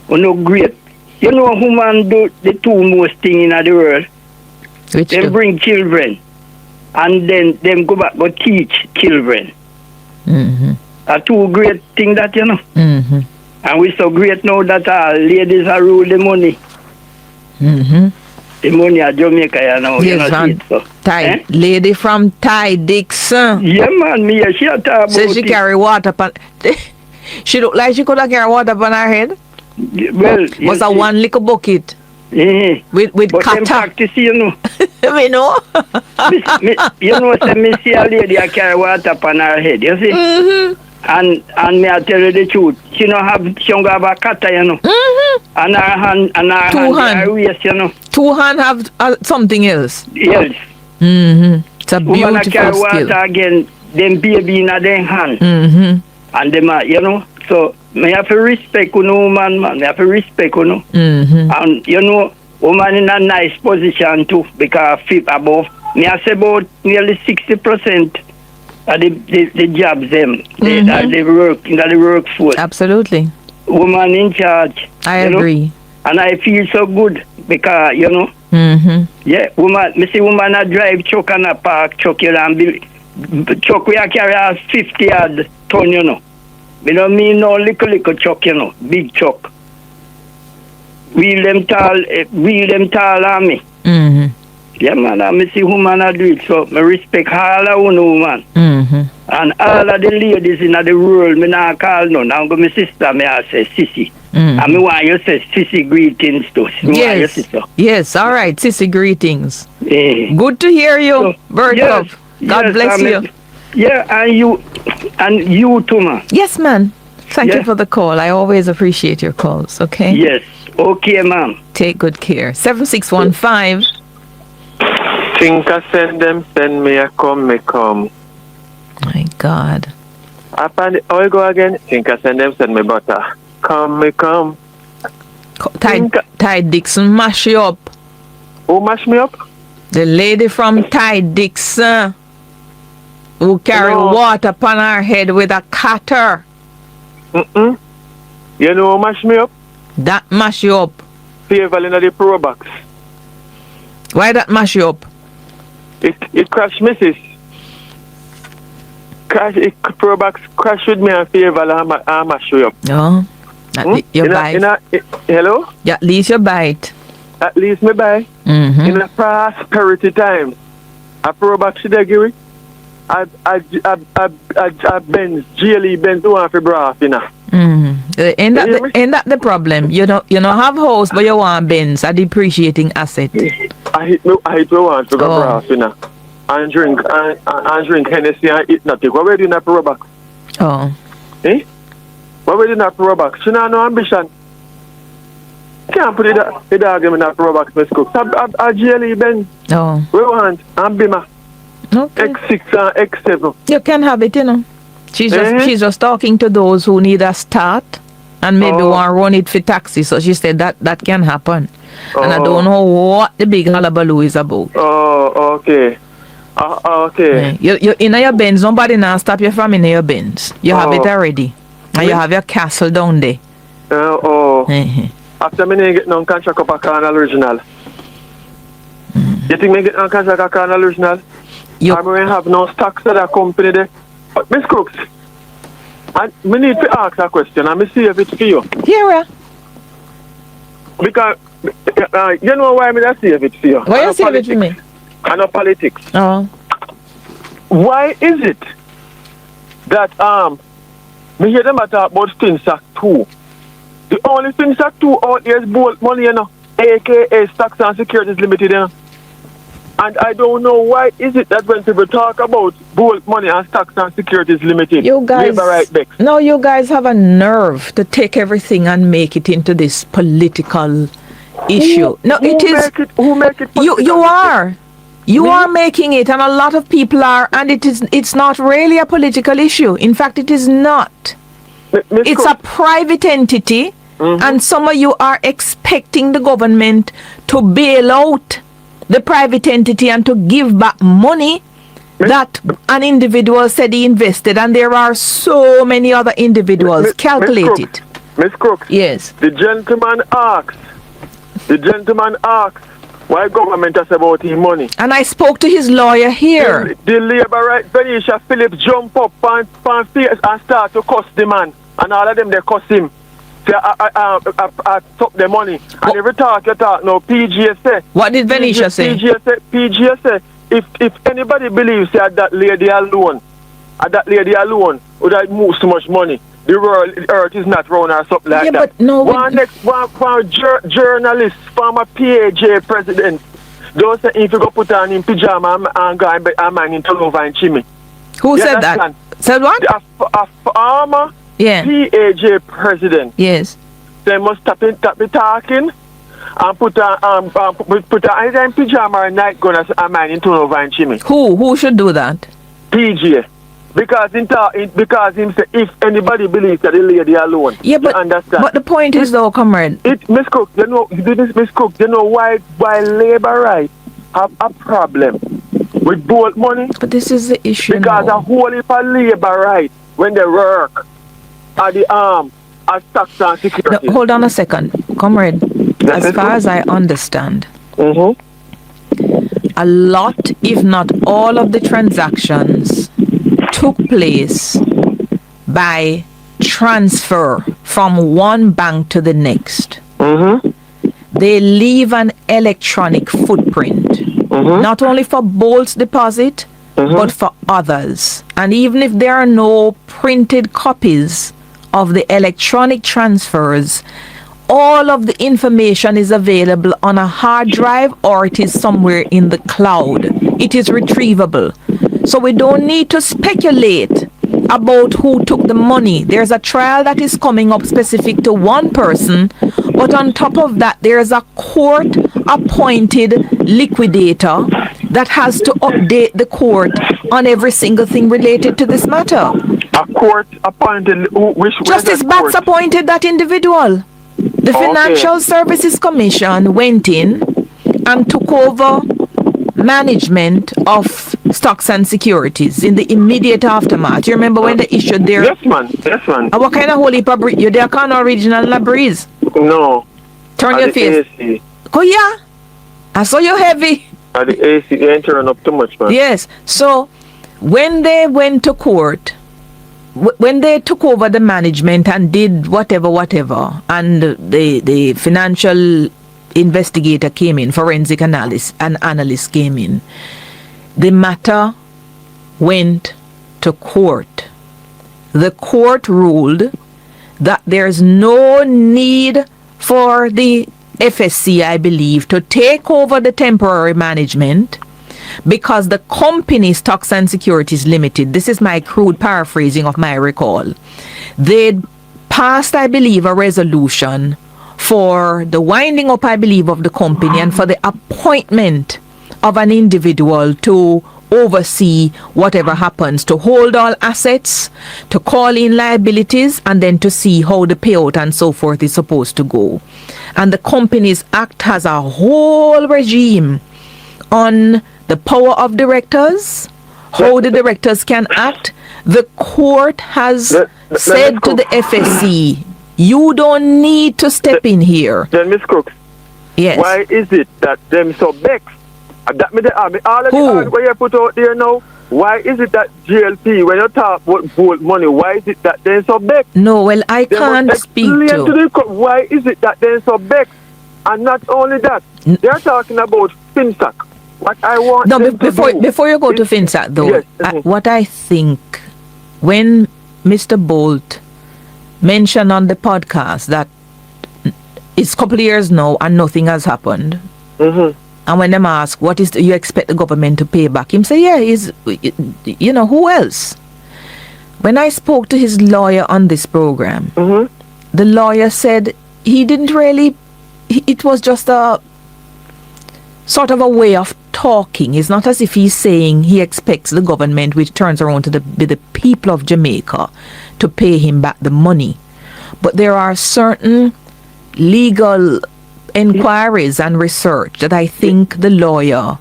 [SPEAKER 9] No great. You know, woman do the two most things in the world.
[SPEAKER 1] Which
[SPEAKER 9] They bring children, and then them go back go teach children. A two great thing that, you know. And we so great now that ladies are rule the money. The money at Jamaica, you know.
[SPEAKER 1] Yes,
[SPEAKER 9] you know,
[SPEAKER 1] Ty, lady from Ty Dixon.
[SPEAKER 9] Yeah, man, me she talk about
[SPEAKER 1] Says she carry water upon. She look like she could have carry water upon her head.
[SPEAKER 9] Well,
[SPEAKER 1] was a one little bucket. With
[SPEAKER 9] but
[SPEAKER 1] kata.
[SPEAKER 9] them practice, you know.
[SPEAKER 1] We know.
[SPEAKER 9] You know, say me see a lady a carry water upon her head, you see? And me I tell you the truth, she don't have a kata, you know. And her hand, her waist, you know.
[SPEAKER 1] Two hand have something else.
[SPEAKER 9] Yes.
[SPEAKER 1] It's a
[SPEAKER 9] Woman a carry
[SPEAKER 1] beautiful skill.
[SPEAKER 9] water again, them baby in their hand. And them you know, so me have to respect you know, man. Me have to respect you know. And you know, woman in a nice position too, because fit above. Me I say about nearly 60% of the jobs them, they work in the workforce.
[SPEAKER 1] Absolutely.
[SPEAKER 9] Woman in charge.
[SPEAKER 1] I agree.
[SPEAKER 9] Know? And I feel so good because, you know, Yeah, woman, me see woman a drive truck and a park truck, you know, and truck we a carry a 50 odd ton, you know. Me don't mean no little truck, you know, big truck. Wheel them tall army. Yeah, man, I me see woman a do it, so me respect all of you, woman. And all of the ladies in the world, me not call none. I'm going to my sister, me I say Sissy. And me want you say Sissy greetings too.
[SPEAKER 1] Yes, all right, Sissy greetings.
[SPEAKER 9] Yeah.
[SPEAKER 1] Good to hear you,
[SPEAKER 9] So,
[SPEAKER 1] Bird
[SPEAKER 9] yes,
[SPEAKER 1] Love. God bless you.
[SPEAKER 9] Yeah, and you too, man.
[SPEAKER 1] Yes, man. Thank you for the call. I always appreciate your calls, okay?
[SPEAKER 9] Yes. Okay, ma'am.
[SPEAKER 1] Take good care. 7615.
[SPEAKER 10] Think I send me a come, me come.
[SPEAKER 1] My God.
[SPEAKER 10] Up and how you go again? Think I send me butter. Come, me come.
[SPEAKER 1] Ty Dixon mash you up.
[SPEAKER 10] Who mash me up?
[SPEAKER 1] The lady from Ty Dixon who carry water upon her head with a cutter.
[SPEAKER 10] You know who mash me up?
[SPEAKER 1] That mash you up.
[SPEAKER 10] Favor in the pro box.
[SPEAKER 1] Why that mash you up?
[SPEAKER 10] It crash misses. Pro box crash with me and favor I mash you up.
[SPEAKER 1] No. You bite.
[SPEAKER 10] Hello?
[SPEAKER 1] Yeah, at least you bite.
[SPEAKER 10] At least me buy. In a prosperity time. A pro box should I give it? I Benz, GLE Benz who want to braff, you know.
[SPEAKER 1] Ain't that the problem? You don't have house but you want Benz, a depreciating asset.
[SPEAKER 10] I hit me want to go braff, you know. And drink Hennessy and eat nothing. What we do in a pro box?
[SPEAKER 1] Oh.
[SPEAKER 10] Eh? What we do in a pro box? She not no ambition. Can't put the dog in a pro box, Miss Cook. A GLE Benz.
[SPEAKER 1] Oh.
[SPEAKER 10] We want and Bima.
[SPEAKER 1] Okay.
[SPEAKER 10] X6 and X7.
[SPEAKER 1] You can have it, you know. She's just talking to those who need a start and maybe want to run it for taxi. So she said that can happen. And I don't know what the big hullabaloo is about.
[SPEAKER 10] Oh, okay. Okay.
[SPEAKER 1] You in your Benz, nobody now stop you from in your Benz. You have it already. And you have your castle down there.
[SPEAKER 10] After me get no contract up a Carnal original. You think me get no contract a Carnal original? I'm going to have no stocks of that company there. Miss Crooks, I need to ask a question and me see if it's for you.
[SPEAKER 1] Here.
[SPEAKER 10] Because you know why I see if it's for you.
[SPEAKER 1] Why you see if it's for me?
[SPEAKER 10] I know politics.
[SPEAKER 1] Oh.
[SPEAKER 10] Why is it that me hear them talk about FinSac 2? The only FinSac 2 out here is bolt money, you know, aka Stocks and Securities Limited, you know. And I don't know why is it that when people talk about bolt money and Stocks and Securities Limited,
[SPEAKER 1] you guys have a nerve to take everything and make it into this political issue.
[SPEAKER 10] Who make it political?
[SPEAKER 1] You are. You are making it, and a lot of people are, and it's not really a political issue. In fact, it is not. It's a private entity, and some of you are expecting the government to bail out the private entity and to give back money that an individual said he invested, and there are so many other individuals. Calculate it.
[SPEAKER 10] Miss Crooks.
[SPEAKER 1] Yes.
[SPEAKER 10] The gentleman asked why government has about his money.
[SPEAKER 1] And I spoke to his lawyer here.
[SPEAKER 10] The labor right Venetia Phillips jump up and face and start to cuss the man. And all of them they cuss him. I took the money. And every talk you talk now, PGA say.
[SPEAKER 1] What did Venetia say?
[SPEAKER 10] PGA say, if anybody believes that lady alone would have moved so much money, the earth is not round or something like that.
[SPEAKER 1] But no,
[SPEAKER 10] one journalist, former PAJ president, don't say if you go put on in pyjama and go and man in Tulova and Chimmy.
[SPEAKER 1] Who said that? Said what?
[SPEAKER 10] A former PAJ president.
[SPEAKER 1] Yes.
[SPEAKER 10] They must stop the talking and put on in pyjama and night gun and man in Tulova and Chimmy.
[SPEAKER 1] Who should do that?
[SPEAKER 10] PJ. Because him say if anybody believes that the lady alone.
[SPEAKER 1] Yeah, but
[SPEAKER 10] understand.
[SPEAKER 1] But the point is though, comrade.
[SPEAKER 10] Miss Cook, you know why labor rights have a problem with both money?
[SPEAKER 1] But this is the issue.
[SPEAKER 10] Because a whole heap of labor rights when they work at the as Stocks and Securities.
[SPEAKER 1] Hold on a second, comrade. As far as I understand, A lot, if not all of the transactions took place by transfer from one bank to the next. They leave an electronic footprint, not only for Bolt's deposit, but for others. And even if there are no printed copies of the electronic transfers, all of the information is available on a hard drive or it is somewhere in the cloud. It is retrievable. So we don't need to speculate about who took the money. There's a trial that is coming up specific to one person, but on top of that, there's a court-appointed liquidator that has to update the court on every single thing related to this matter.
[SPEAKER 10] A court-appointed?
[SPEAKER 1] Justice Batts appointed that individual. The Financial Services Commission went in and took over management of stocks and securities in the immediate aftermath. You remember when they issued their...
[SPEAKER 10] Yes, man.
[SPEAKER 1] And what kind of holy breeze? You there can't original na breeze?
[SPEAKER 10] No.
[SPEAKER 1] Turn your face.
[SPEAKER 10] AC.
[SPEAKER 1] Oh, yeah. I saw you heavy.
[SPEAKER 10] The AC ain't turning up too much, man.
[SPEAKER 1] Yes. So, when they went to court, when they took over the management and did whatever, and the financial investigator came in, forensic analyst came in, the matter went to court. The court ruled that there's no need for the FSC, I believe, to take over the temporary management because the company Stocks and Securities Limited, this is my crude paraphrasing of my recall, they passed, I believe, a resolution for the winding up, I believe, of the company and for the appointment of an individual to oversee whatever happens, to hold all assets, to call in liabilities, and then to see how the payout and so forth is supposed to go. And the Companies Act has a whole regime on the power of directors, how the directors can act. The court has said to the FSC, you don't need to step in here.
[SPEAKER 10] Then, Miss Crooks,
[SPEAKER 1] yes.
[SPEAKER 10] Why is it that them so vexed? That me all of the argument you put out there now, why is it that GLP, when you talk about gold money, why is it that they're so vexed?
[SPEAKER 1] No, well, I can't speak to...
[SPEAKER 10] Why is it that they're so vexed? And not only that, they're talking about FinSac. What I want
[SPEAKER 1] before you go to FinSac, though,
[SPEAKER 10] yes,
[SPEAKER 1] what I think, when Mr. Bolt mentioned on the podcast that it's a couple of years now and nothing has happened, and when them ask, what is you expect the government to pay back? Him say, who else? When I spoke to his lawyer on this program, the lawyer said he didn't really, it was just a sort of a way of talking. It's not as if he's saying he expects the government, which turns around to the people of Jamaica, to pay him back the money. But there are certain legal inquiries and research that I think the lawyer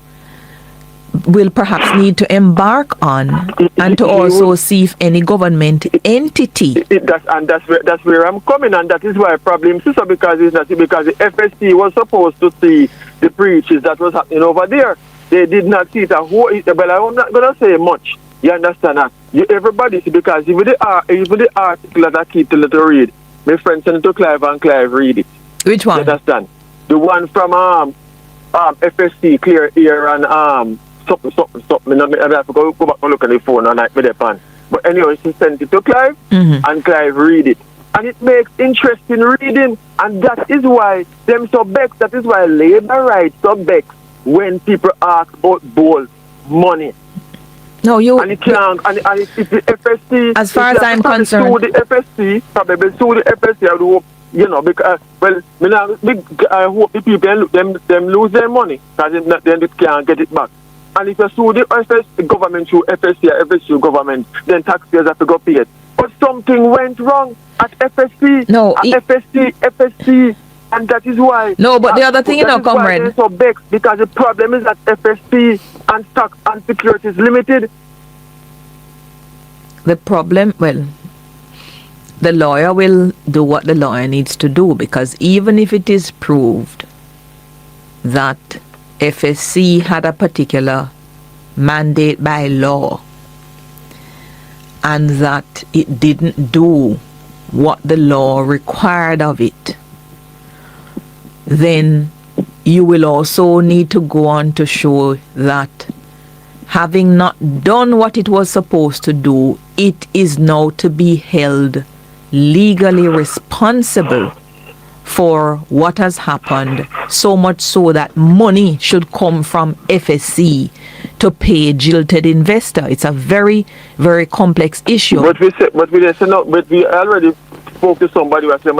[SPEAKER 1] will perhaps need to embark on, and to also see if any government entity.
[SPEAKER 10] That's where I'm coming, and that is why problem is because it's not because the FSC was supposed to see the breaches that was happening over there. They did not see it. Well, I'm not gonna say much. You understand that? Everybody see, because even the article that I keep to little read, my friend sent it to Clive and Clive read it.
[SPEAKER 1] Which one?
[SPEAKER 10] You understand? The one from FSC clear ear and something. I have to go back and look at the phone and I with the pan. But anyway, she sent it to Clive and Clive read it. And it makes interesting reading, and that is why them so vexed. That is why labor rights so vexed when people ask about bold money.
[SPEAKER 1] No, you.
[SPEAKER 10] And it can't. And if the FSC,
[SPEAKER 1] as far as I'm concerned,
[SPEAKER 10] sue the FSC, probably sue the FSC. I would hope, because I hope the people them lose their money, because then they can't get it back. And if you sue the FSC government through FSC or FSU government, then taxpayers have to go pay it. But something went wrong at FSC.
[SPEAKER 1] No,
[SPEAKER 10] FSC, and that is why.
[SPEAKER 1] No, but the other thing, comrade.
[SPEAKER 10] They're so vexed, because the problem is that FSC and Stocks and Securities Limited.
[SPEAKER 1] The problem, well, the lawyer will do what the lawyer needs to do, because even if it is proved that FSC had a particular mandate by law and that it didn't do what the law required of it, then you will also need to go on to show that having not done what it was supposed to do, it is now to be held legally responsible for what has happened, so much so that money should come from FSC to pay jilted investor. It's a very, very complex issue.
[SPEAKER 10] But we already spoke to somebody who said,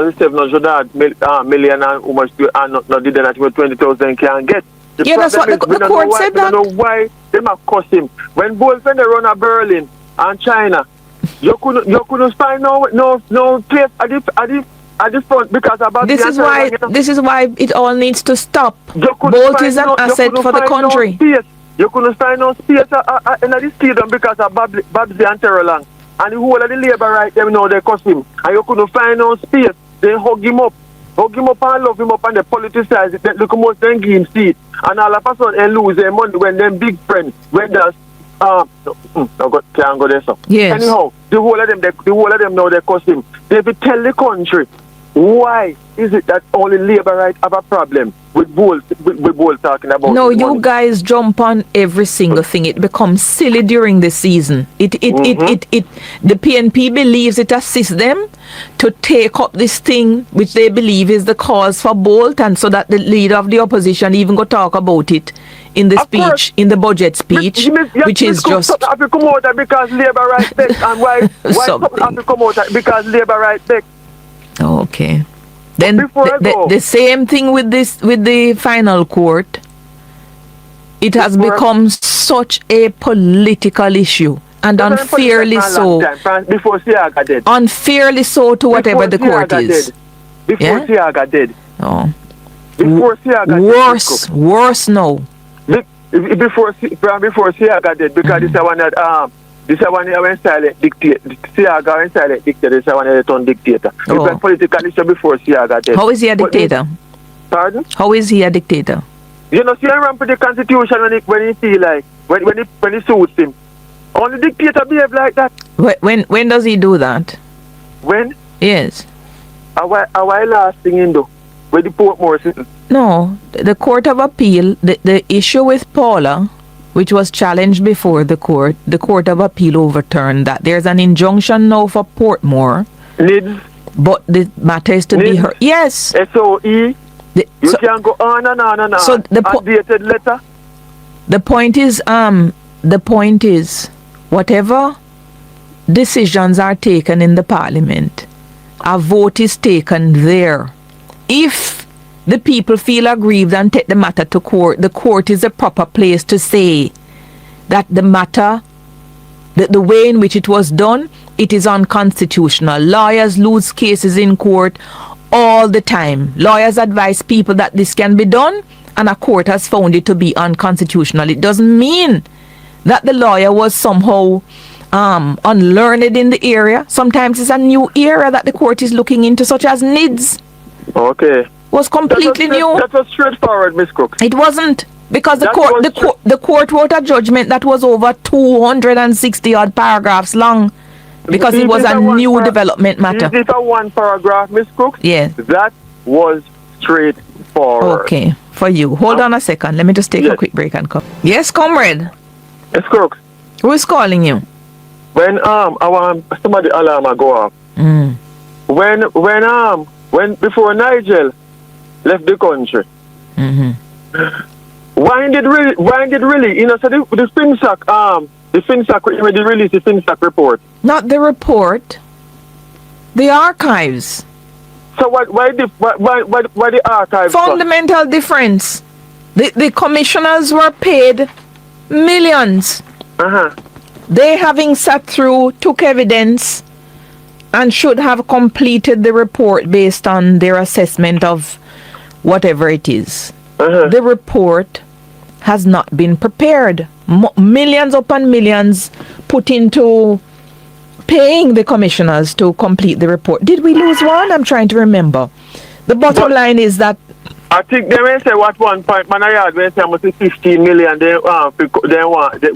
[SPEAKER 10] million and how much not did that with 20,000 can get.
[SPEAKER 1] That's what the court said.
[SPEAKER 10] I don't know why they might cost him. When both when they run a Berlin and China, you couldn't find no place at the front because about
[SPEAKER 1] this is why it all needs to stop. Bolt is an asset for the country.
[SPEAKER 10] You couldn't find no space in the stadium because of Babsy and Terrolang. And the whole of the labor right them know they cost him. And you couldn't find no space. They hug him up and love him up and they politicize it. They look most then give him seat. And all of a sudden they lose their money when them big friends when there's can't go there, so.
[SPEAKER 1] Yes.
[SPEAKER 10] Anyhow, the whole of them know they cost him. They will tell the country why is it that only labor right have a problem with Bull talking about.
[SPEAKER 1] No, you guys jump on every single thing. It becomes silly during the season. The PNP believes it assists them to take up this thing which they believe is the cause for Bolt, and so that the leader of the opposition even go talk about it in the speech, in the budget speech, which is just
[SPEAKER 10] have to come out because labor right back, and why have to come out because labor right back.
[SPEAKER 1] Okay. Then the same thing with the final court. It has become such a political issue, and unfairly so.
[SPEAKER 10] Before Siaga did.
[SPEAKER 1] Unfairly so to whatever the court is.
[SPEAKER 10] Before Siaga did.
[SPEAKER 1] Oh.
[SPEAKER 10] Before Siaga
[SPEAKER 1] worse now.
[SPEAKER 10] Before Siaga did, because this is one that this is one that went silent dictator. Siaga went silent dictator. This is one that turned dictator. It's a political issue before Siaga did.
[SPEAKER 1] How is he a dictator?
[SPEAKER 10] Pardon?
[SPEAKER 1] How is he a dictator?
[SPEAKER 10] You know, see, I run for the constitution when he feel like when he suits him. Only dictator behave like that.
[SPEAKER 1] When does he do that?
[SPEAKER 10] When?
[SPEAKER 1] Yes.
[SPEAKER 10] A while last thing in though, with the Portmore sitting.
[SPEAKER 1] No, the Court of Appeal, the issue with Paula, which was challenged before the Court of Appeal overturned that. There's an injunction now for Portmore. But the matter is to be heard. Yes.
[SPEAKER 10] SOE. You can go on and on and on.
[SPEAKER 1] So
[SPEAKER 10] dated letter.
[SPEAKER 1] The point is, whatever decisions are taken in the Parliament, a vote is taken there. If the people feel aggrieved and take the matter to court, the court is the proper place to say that the matter, the way in which it was done, it is unconstitutional. Lawyers lose cases in court all the time. Lawyers advise people that this can be done, and a court has found it to be unconstitutional. It doesn't mean that the lawyer was somehow unlearned in the area. Sometimes it's a new area that the court is looking into, such as NIDS.
[SPEAKER 10] Okay.
[SPEAKER 1] Was completely new.
[SPEAKER 10] That was straightforward, Miss Crooks.
[SPEAKER 1] It wasn't, because the court wrote a judgment that was over 260 odd paragraphs long, because it was a new development matter.
[SPEAKER 10] Is it a one paragraph, Miss Crooks?
[SPEAKER 1] Yes.
[SPEAKER 10] That was straightforward.
[SPEAKER 1] Okay, for you. Hold on a second. Let me just take a quick break and come. Yes, comrade.
[SPEAKER 10] Miss Crooks.
[SPEAKER 1] Who is calling you?
[SPEAKER 10] When somebody alarm go off. When before Nigel left the country. Why did really, you know, so the FinSac already released the FinSac report.
[SPEAKER 1] Not the report, the archives.
[SPEAKER 10] So why the archives?
[SPEAKER 1] Fundamental difference. The commissioners were paid millions. They, having sat through, took evidence, and should have completed the report based on their assessment of whatever it is. The report has not been prepared. Millions upon millions put into paying the commissioners to complete the report. Did we lose one? I'm trying to remember. The bottom line is that
[SPEAKER 10] I think they may say what one point, man, I heard when say almost 15 million, they want,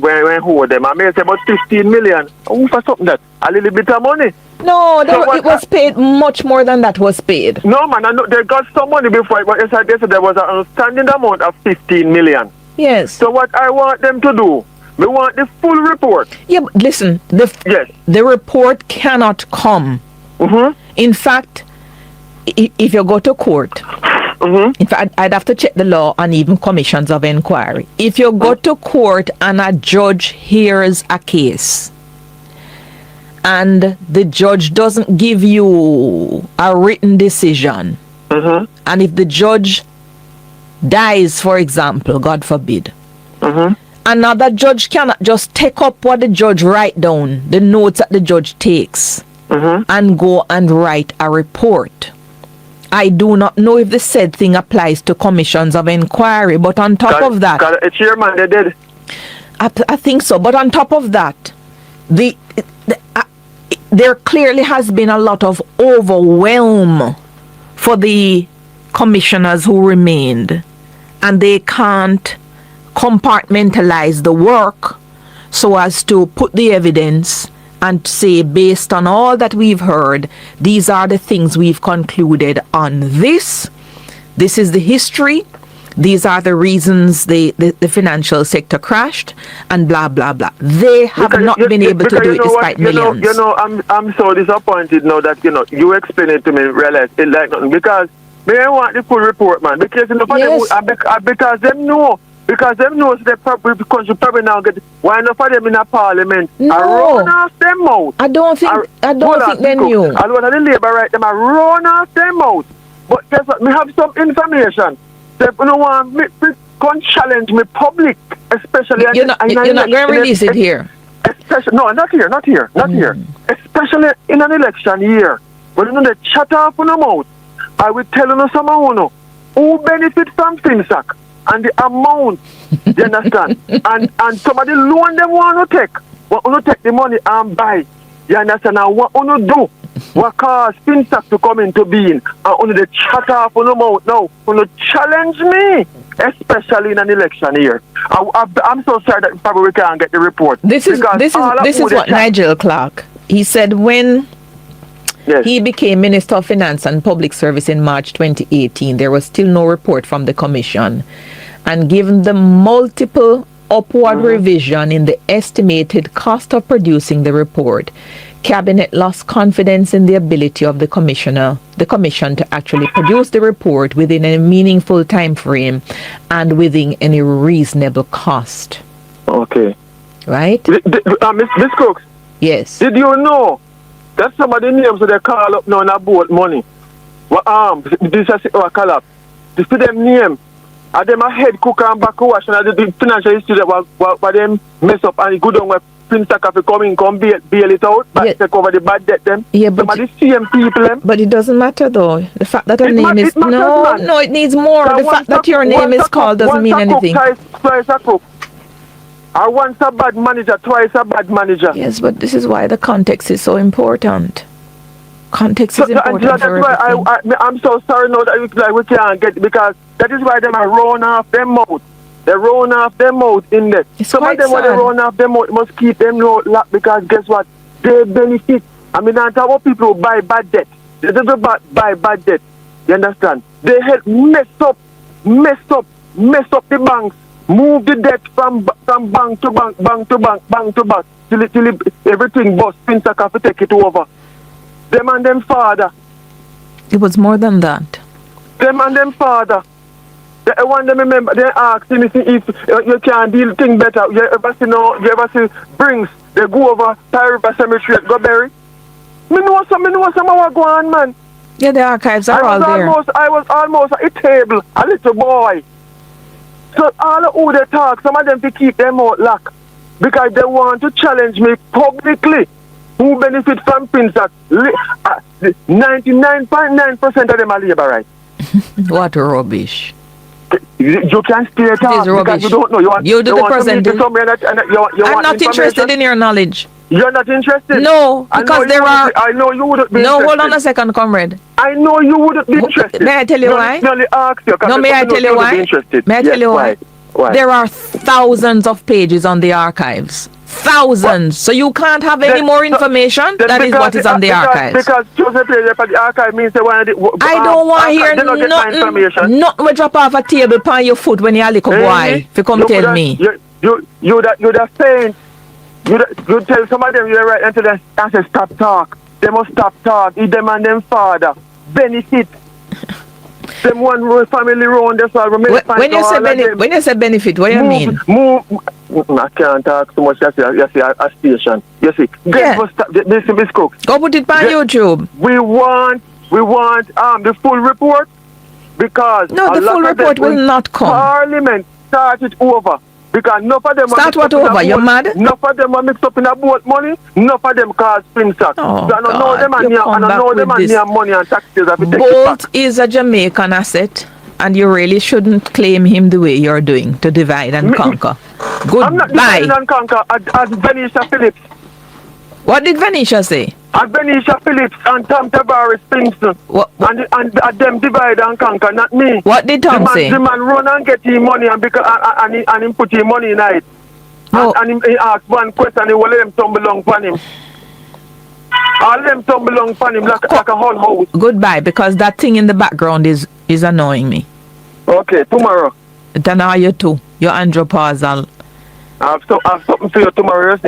[SPEAKER 10] when hold them. I may say about 15 million. Oh, for something that, a little bit of money.
[SPEAKER 1] No, it was paid, much more than that was paid.
[SPEAKER 10] No, man, I know they got some money before, but they said there was an outstanding amount of 15 million.
[SPEAKER 1] Yes.
[SPEAKER 10] So what I want them to do, we want the full report.
[SPEAKER 1] Yeah, but listen, the report cannot come.
[SPEAKER 10] Mm-hmm.
[SPEAKER 1] In fact, if you go to court, in fact, I'd have to check the law on even commissions of inquiry. If you go to court and a judge hears a case and the judge doesn't give you a written decision, and if the judge dies, for example, God forbid, another judge cannot just take up what the judge write down, the notes that the judge takes, and go and write a report. I do not know if the said thing applies to commissions of inquiry, but on top of that,
[SPEAKER 10] chairman, they did.
[SPEAKER 1] I think so. But on top of that, there clearly has been a lot of overwhelm for the commissioners who remained, and they can't compartmentalize the work so as to put the evidence and say, based on all that we've heard, these are the things we've concluded on this. This is the history. These are the reasons the financial sector crashed, and blah, blah, blah. They have not been able to do it despite millions.
[SPEAKER 10] I'm so disappointed now that, you explain it to me, realize it like nothing. Because they want the full report, man. Because, because them know. Because them knows the country probably now get why enough of them in a parliament.
[SPEAKER 1] No.
[SPEAKER 10] I run off them out.
[SPEAKER 1] I don't think they knew.
[SPEAKER 10] A lot of the Labour right them I run off them out. But guess what? Me have some information. They don't want me come challenge me public, especially
[SPEAKER 1] you're not going to release it here.
[SPEAKER 10] Especially not here. Especially in an election year. When they chat off on them out, I will tell you someone who benefit from FinSac. And the amount, you understand? and somebody loan them want to take the money and buy. You understand? And what want to do? What cause FinSac to come into being? And only the chat off on the mouth now. Want to challenge me, especially in an election year. I'm so sorry that probably we can't get the report.
[SPEAKER 1] This is what Nigel Clark, he said when he became Minister of Finance and Public Service in March 2018. There was still no report from the Commission. And given the multiple upward revision in the estimated cost of producing the report, Cabinet lost confidence in the ability of the Commission to actually produce the report within a meaningful time frame and within any reasonable cost.
[SPEAKER 10] Okay.
[SPEAKER 1] Right?
[SPEAKER 10] Miss Crooks.
[SPEAKER 1] Yes.
[SPEAKER 10] Did you know that somebody names so they call up now and about money? This is what call up. To see them name. And them a head cook and back wash and the financial institute what them mess up and good on where FinSac have to come bail it out, but take over the bad debt them.
[SPEAKER 1] Yeah, but
[SPEAKER 10] some of the same people them.
[SPEAKER 1] But it doesn't matter though. The fact that a name is no, it needs more. The fact that your name is called doesn't mean anything.
[SPEAKER 10] Twice a cook. I once a bad manager, twice a bad manager.
[SPEAKER 1] Yes, but this is why the context is so important. Context is important.
[SPEAKER 10] That's why I'm so sorry now that we can't get, because that is why them are run off them out. They run off them out in there. Some of them when they run off them out must keep them locked, because guess what? They benefit. I mean, I'm talking about people who buy bad debt. They don't buy bad debt. You understand? They help mess up the banks. Move the debt from bank to bank, till everything bust. FinSac have to take it over. Them and them father.
[SPEAKER 1] It was more than that.
[SPEAKER 10] Them and them father. They want them remember. They ask him if you can deal thing better. You ever see brings? They go over Thai River Cemetery at Goberry. Me know some what go on, man.
[SPEAKER 1] Yeah, the archives are all there.
[SPEAKER 10] I was almost at a table, a little boy. So all of who they talk, some of them to keep them out locked, because they want to challenge me publicly. Who benefit from FinSac? 99.9% of them are labor rights.
[SPEAKER 1] What rubbish.
[SPEAKER 10] You can't stay at all because you don't know.
[SPEAKER 1] You do the presenting. I'm not interested in your knowledge.
[SPEAKER 10] You're not interested?
[SPEAKER 1] No, because there are...
[SPEAKER 10] I know you wouldn't be
[SPEAKER 1] No,
[SPEAKER 10] interested.
[SPEAKER 1] hold on a second, comrade.
[SPEAKER 10] I know you wouldn't be interested.
[SPEAKER 1] May I tell you why?
[SPEAKER 10] Only ask you.
[SPEAKER 1] No, may I tell you why? May I tell you why?
[SPEAKER 10] Why?
[SPEAKER 1] There are thousands of pages on the archives. Thousands. So you can't have any more information. That is what is on the archives.
[SPEAKER 10] Because Joseph page for the archive means they want
[SPEAKER 1] I don't want to hear nothing we drop off a table upon your foot when you're a little boy. If you come tell me.
[SPEAKER 10] You that saying, you tell some of them you're right until they say stop talk. They must stop talk. Eat them and them father. Benefit. Them one family round that's all.
[SPEAKER 1] When you say benefit, what do you mean?
[SPEAKER 10] Move. I can't talk so much. You see a station. You see. Miss Cook.
[SPEAKER 1] Go put it on YouTube.
[SPEAKER 10] We want the full report because
[SPEAKER 1] no, the full report will not come.
[SPEAKER 10] Parliament start it over. Because enough of them
[SPEAKER 1] start what over? You're mad?
[SPEAKER 10] Enough of them are mixed up in a boat money. Enough of them cause spin sack.
[SPEAKER 1] Oh,
[SPEAKER 10] so I don't know them and near money and taxes.
[SPEAKER 1] Bolt is a Jamaican asset, and you really shouldn't claim him the way you're doing to divide and conquer. Goodbye.
[SPEAKER 10] I'm not dividing and conquer as Venetia Phillips.
[SPEAKER 1] What did Venetia say?
[SPEAKER 10] As Venetia Phillips and Tom Tavares Kingston. And them divide and conquer, not me.
[SPEAKER 1] What did Tom say?
[SPEAKER 10] The man run and get him money and he put him money in it.
[SPEAKER 1] No.
[SPEAKER 10] And he asked one question, he will let them tumble along upon him. All them tumble along upon him like a whole house.
[SPEAKER 1] Goodbye, because that thing in the background is annoying me.
[SPEAKER 10] Okay, tomorrow.
[SPEAKER 1] Then are you too? You're andropausal.
[SPEAKER 10] I have something for you tomorrow.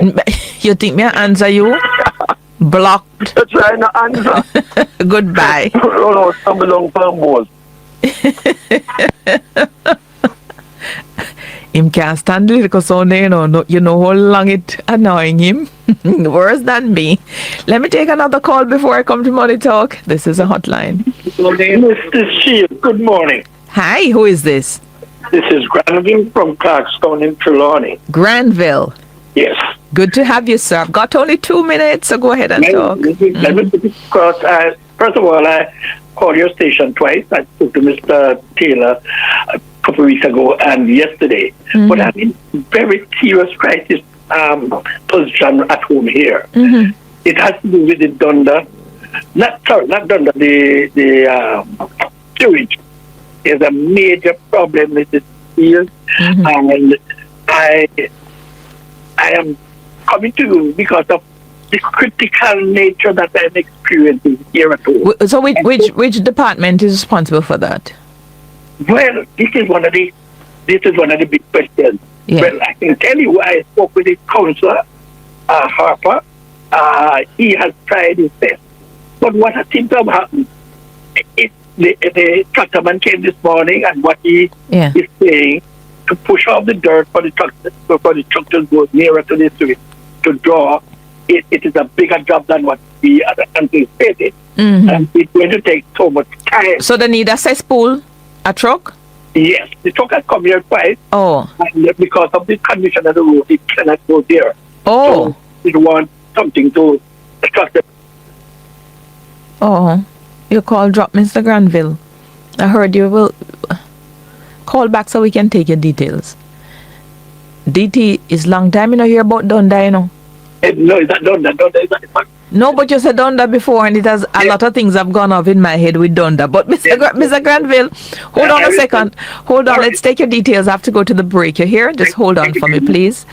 [SPEAKER 1] You think me answer you? Blocked.
[SPEAKER 10] You're trying to answer.
[SPEAKER 1] Goodbye.
[SPEAKER 10] No, tumble along upon balls.
[SPEAKER 1] Him can't stand it because you know how long it annoying him. Worse than me. Let me take another call before I come to Money Talk. This is a hotline.
[SPEAKER 11] Mr. Shield, good morning.
[SPEAKER 1] Hi, who is this?
[SPEAKER 11] This is Granville from Clarkstone in Trelawney.
[SPEAKER 1] Granville.
[SPEAKER 11] Yes.
[SPEAKER 1] Good to have you, sir. I've got only 2 minutes, so go ahead and talk.
[SPEAKER 11] Let me put it across. First of all, I called your station twice. I spoke to Mr. Taylor a couple of weeks ago and yesterday. Mm-hmm. But I'm in very serious crisis position at home here. Mm-hmm. It has to do with the Dunda. Not Dunda, the sewage. Is a major problem with this field, and I am coming to you because of the critical nature that I'm experiencing here at home.
[SPEAKER 1] So, which department is responsible for that?
[SPEAKER 11] Well, this is one of the big questions. Yeah. Well, I can tell you, I spoke with the councillor, Harper. He has tried his best, but what seems to have happened is. The tractorman came this morning, and what he is saying to push off the dirt for the truck to go nearer to the street to draw. It is a bigger job than what we anticipated, and it's going to take so much time.
[SPEAKER 1] So they need a cesspool, a truck.
[SPEAKER 11] Yes, the truck has come here twice.
[SPEAKER 1] Oh,
[SPEAKER 11] and because of the condition of the road, it cannot go there.
[SPEAKER 1] Oh,
[SPEAKER 11] so it wants something to attract them.
[SPEAKER 1] Oh. You drop Mr. Granville. I heard you will call back so we can take your details. DT is long time hear about Dunda,
[SPEAKER 11] No, it's not Dunda.
[SPEAKER 1] No, but you said Dunda before, and it has a lot of things have gone off in my head with Dunda. But Mr. Granville, hold on a second. Hold on, let's take your details. I have to go to the break. You hear? Just hold on for me, please.